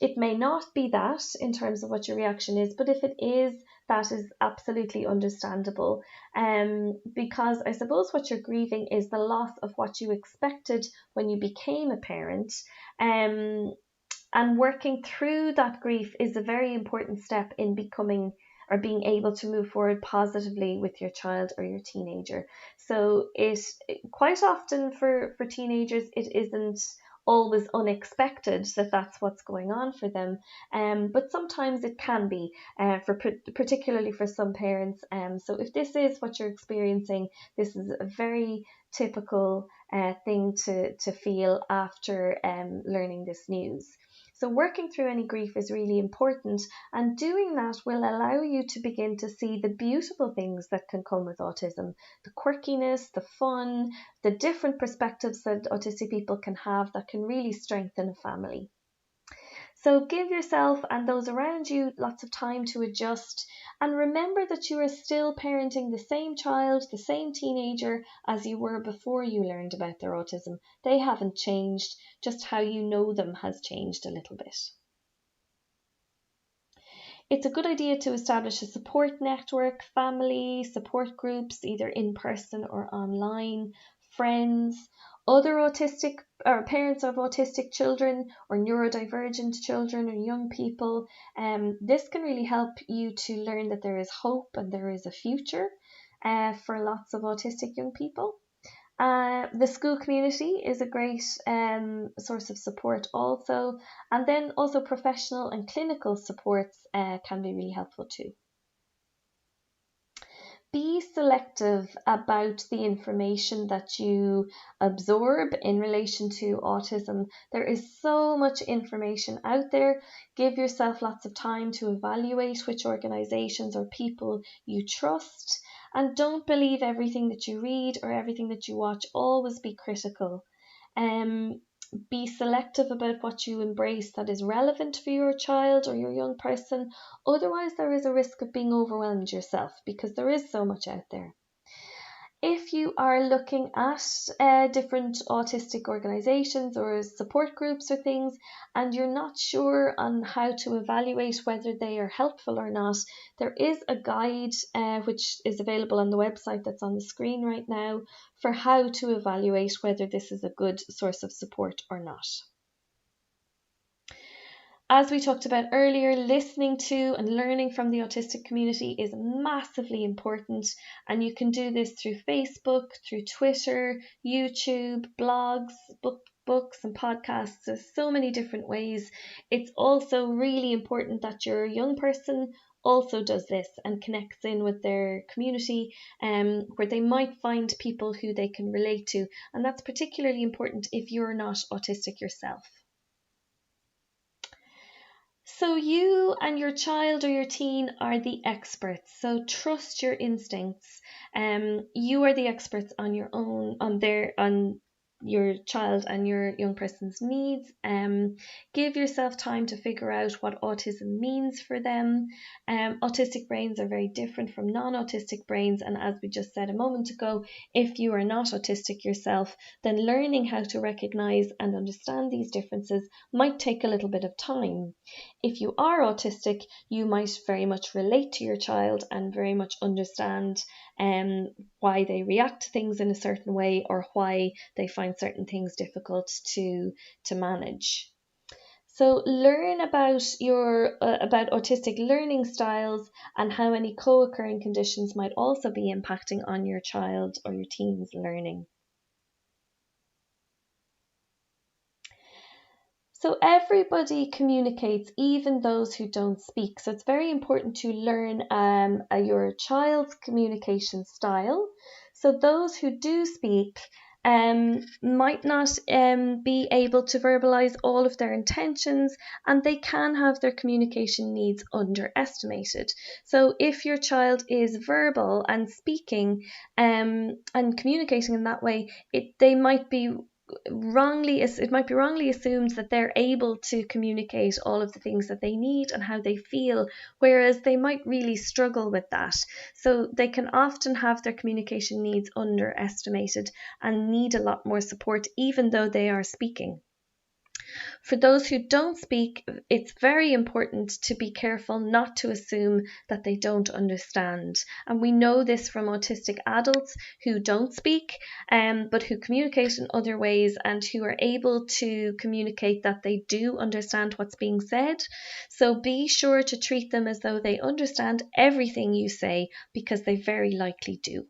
It may not be that in terms of what your reaction is, but if it is, that is absolutely understandable. Because I suppose what you're grieving is the loss of what you expected when you became a parent. And working through that grief is a very important step in becoming or being able to move forward positively with your child or your teenager. So it quite often for teenagers, it isn't always unexpected that that's what's going on for them, but sometimes it can be, particularly for some parents. So if this is what you're experiencing, this is a very typical thing to feel after learning this news. So working through any grief is really important, and doing that will allow you to begin to see the beautiful things that can come with autism, the quirkiness, the fun, the different perspectives that autistic people can have that can really strengthen a family. So give yourself and those around you lots of time to adjust, and remember that you are still parenting the same child, the same teenager as you were before you learned about their autism. They haven't changed, just how you know them has changed a little bit. It's a good idea to establish a support network, family, support groups, either in person or online, friends, other autistic or parents of autistic children or neurodivergent children or young people. This can really help you to learn that there is hope and there is a future for lots of autistic young people. The school community is a great source of support also, and then also professional and clinical supports can be really helpful too. Be selective about the information that you absorb in relation to autism. There is so much information out there. Give yourself lots of time to evaluate which organisations or people you trust, and don't believe everything that you read or everything that you watch. Always be critical. Be selective about what you embrace that is relevant for your child or your young person. Otherwise, there is a risk of being overwhelmed yourself because there is so much out there. If you are looking at different autistic organisations or support groups or things, and you're not sure on how to evaluate whether they are helpful or not, there is a guide which is available on the website that's on the screen right now for how to evaluate whether this is a good source of support or not. As we talked about earlier, listening to and learning from the autistic community is massively important, and you can do this through Facebook, through Twitter, YouTube, blogs, books and podcasts. There's so many different ways. It's also really important that your young person also does this and connects in with their community, where they might find people who they can relate to, and that's particularly important if you're not autistic yourself. So you and your child or your teen are the experts, so trust your instincts. You are the experts on your own, on your child and your young person's needs. Give yourself time to figure out what autism means for them. Autistic brains are very different from non-autistic brains, and as we just said a moment ago, if you are not autistic yourself, then learning how to recognize and understand these differences might take a little bit of time. If you are autistic, you might very much relate to your child and very much understand why they react to things in a certain way, or why they find certain things difficult to manage. So learn about about autistic learning styles and how any co-occurring conditions might also be impacting on your child or your teen's learning. So everybody communicates, even those who don't speak. So it's very important to learn your child's communication style. So those who do speak might not be able to verbalize all of their intentions, and they can have their communication needs underestimated. So if your child is verbal and speaking and communicating in that way, it might be wrongly assumed that they're able to communicate all of the things that they need and how they feel, whereas they might really struggle with that. So they can often have their communication needs underestimated and need a lot more support, even though they are speaking. For those who don't speak, it's very important to be careful not to assume that they don't understand. And we know this from autistic adults who don't speak, but who communicate in other ways and who are able to communicate that they do understand what's being said. So be sure to treat them as though they understand everything you say, because they very likely do.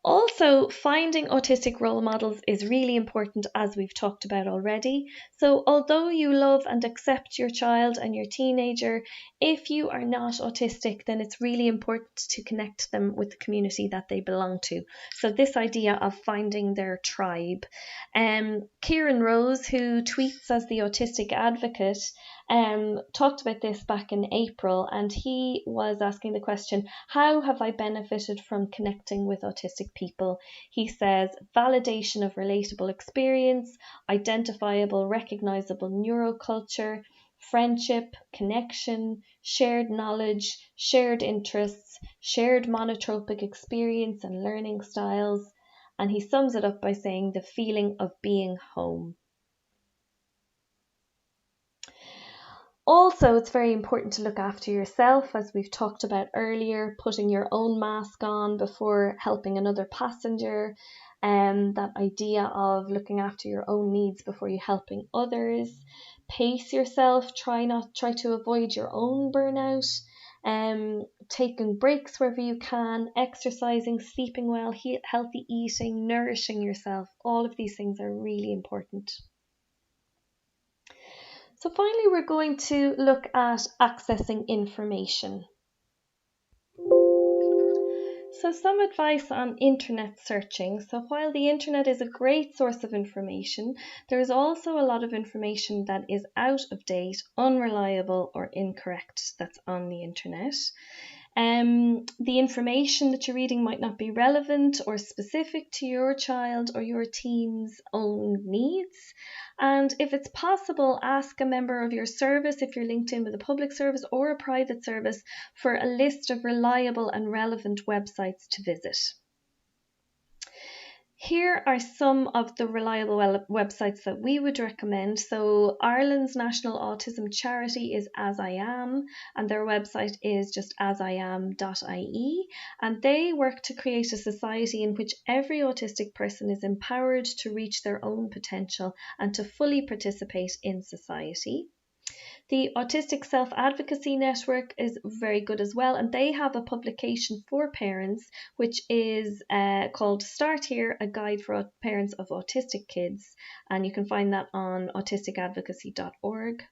Also, finding autistic role models is really important, as we've talked about already. So although you love and accept your child and your teenager, if you are not autistic, then it's really important to connect them with the community that they belong to. So this idea of finding their tribe. Kieran Rose, who tweets as the Autistic Advocate, talked about this back in April, and he was asking the question, how have I benefited from connecting with autistic people? He says, validation of relatable experience, identifiable, recognizable neuroculture, friendship, connection, shared knowledge, shared interests, shared monotropic experience and learning styles. And he sums it up by saying the feeling of being home. Also, it's very important to look after yourself, as we've talked about earlier, putting your own mask on before helping another passenger, and that idea of looking after your own needs before you helping others. Pace yourself, try to avoid your own burnout, taking breaks wherever you can, exercising, sleeping well, healthy eating, nourishing yourself. All of these things are really important. So finally, we're going to look at accessing information. So some advice on internet searching. So while the internet is a great source of information, there is also a lot of information that is out of date, unreliable, or incorrect that's on the internet. The information that you're reading might not be relevant or specific to your child or your teen's own needs. And if it's possible, ask a member of your service, if you're linked in with a public service or a private service, for a list of reliable and relevant websites to visit. Here are some of the reliable websites that we would recommend. So Ireland's National Autism Charity is As I Am, and their website is just asiam.ie, and they work to create a society in which every autistic person is empowered to reach their own potential and to fully participate in society. The Autistic Self-Advocacy Network is very good as well, and they have a publication for parents which is called Start Here, a guide for parents of autistic kids, and you can find that on autisticadvocacy.org.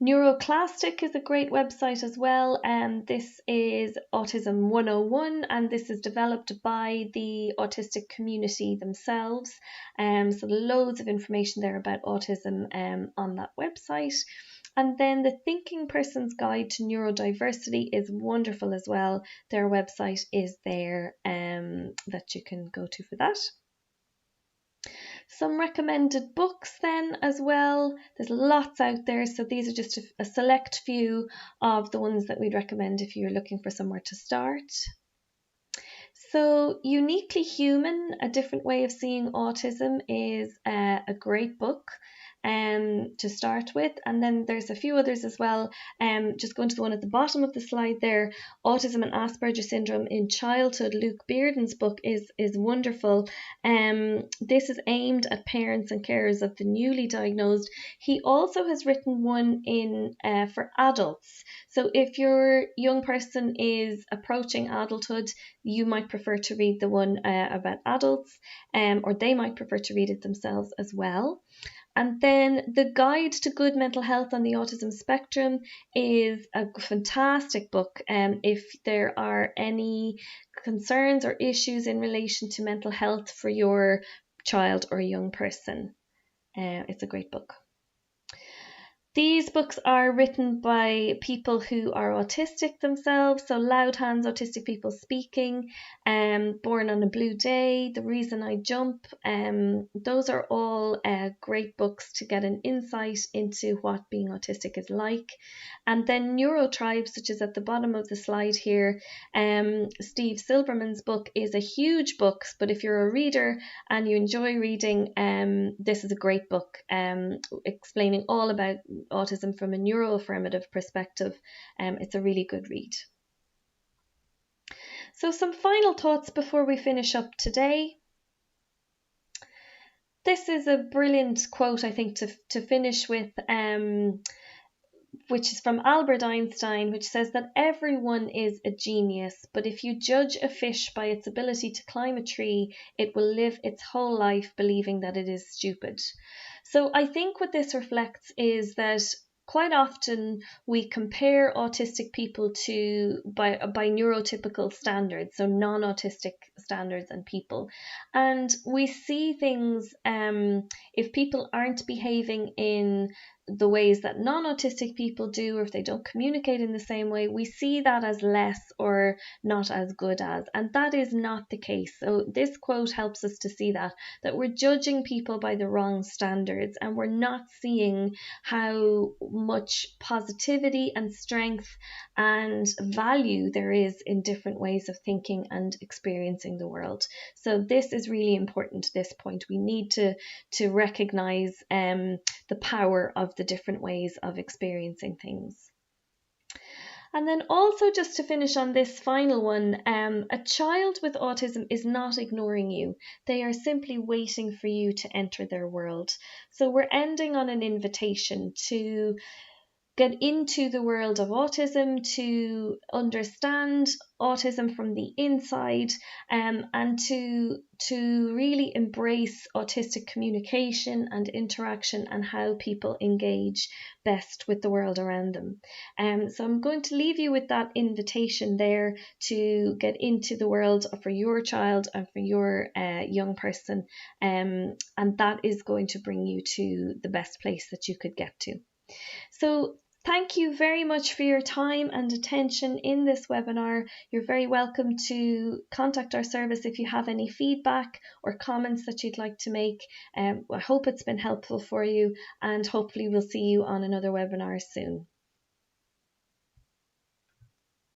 Neuroclastic is a great website as well, and this is Autism 101, and this is developed by the autistic community themselves. So loads of information there about autism on that website. And then the Thinking Person's Guide to Neurodiversity is wonderful as well. Their website is there that you can go to for that. Some recommended books then as well. There's lots out there, so these are just a select few of the ones that we'd recommend if you're looking for somewhere to start. So Uniquely Human, A Different Way of Seeing Autism is a great book to start with, and then there's a few others as well. Just going to the one at the bottom of the slide there, Autism and Asperger Syndrome in Childhood. Luke Bearden's book is wonderful. This is aimed at parents and carers of the newly diagnosed. He also has written one for adults. So if your young person is approaching adulthood, you might prefer to read the one about adults, or they might prefer to read it themselves as well. And then The Guide to Good Mental Health on the Autism Spectrum is a fantastic book. If there are any concerns or issues in relation to mental health for your child or young person, it's a great book. These books are written by people who are autistic themselves, so Loud Hands, Autistic People Speaking, Born on a Blue Day, The Reason I Jump. Those are all great books to get an insight into what being autistic is like. And then Neurotribes, which is at the bottom of the slide here, Steve Silberman's book is a huge book, but if you're a reader and you enjoy reading, this is a great book explaining all about autism from a neuroaffirmative perspective. It's a really good read. So some final thoughts before we finish up today. This is a brilliant quote, I think, to finish with, which is from Albert Einstein, which says that everyone is a genius, but if you judge a fish by its ability to climb a tree, it will live its whole life believing that it is stupid. So I think what this reflects is that quite often we compare autistic people by neurotypical standards, so non-autistic standards and people. And we see things, if people aren't behaving in the ways that non-autistic people do, or if they don't communicate in the same way, we see that as less or not as good as, and that is not the case. So this quote helps us to see that we're judging people by the wrong standards, and we're not seeing how much positivity and strength and value there is in different ways of thinking and experiencing the world. So this is really important at this point. We need to recognize the power of the different ways of experiencing things. And then also, just to finish on this final one, a child with autism is not ignoring you. They are simply waiting for you to enter their world. So we're ending on an invitation to get into the world of autism, to understand autism from the inside, and to really embrace autistic communication and interaction and how people engage best with the world around them. So I'm going to leave you with that invitation there to get into the world for your child and for your young person, and that is going to bring you to the best place that you could get to. So thank you very much for your time and attention in this webinar. You're very welcome to contact our service if you have any feedback or comments that you'd like to make. I hope it's been helpful for you, and hopefully we'll see you on another webinar soon.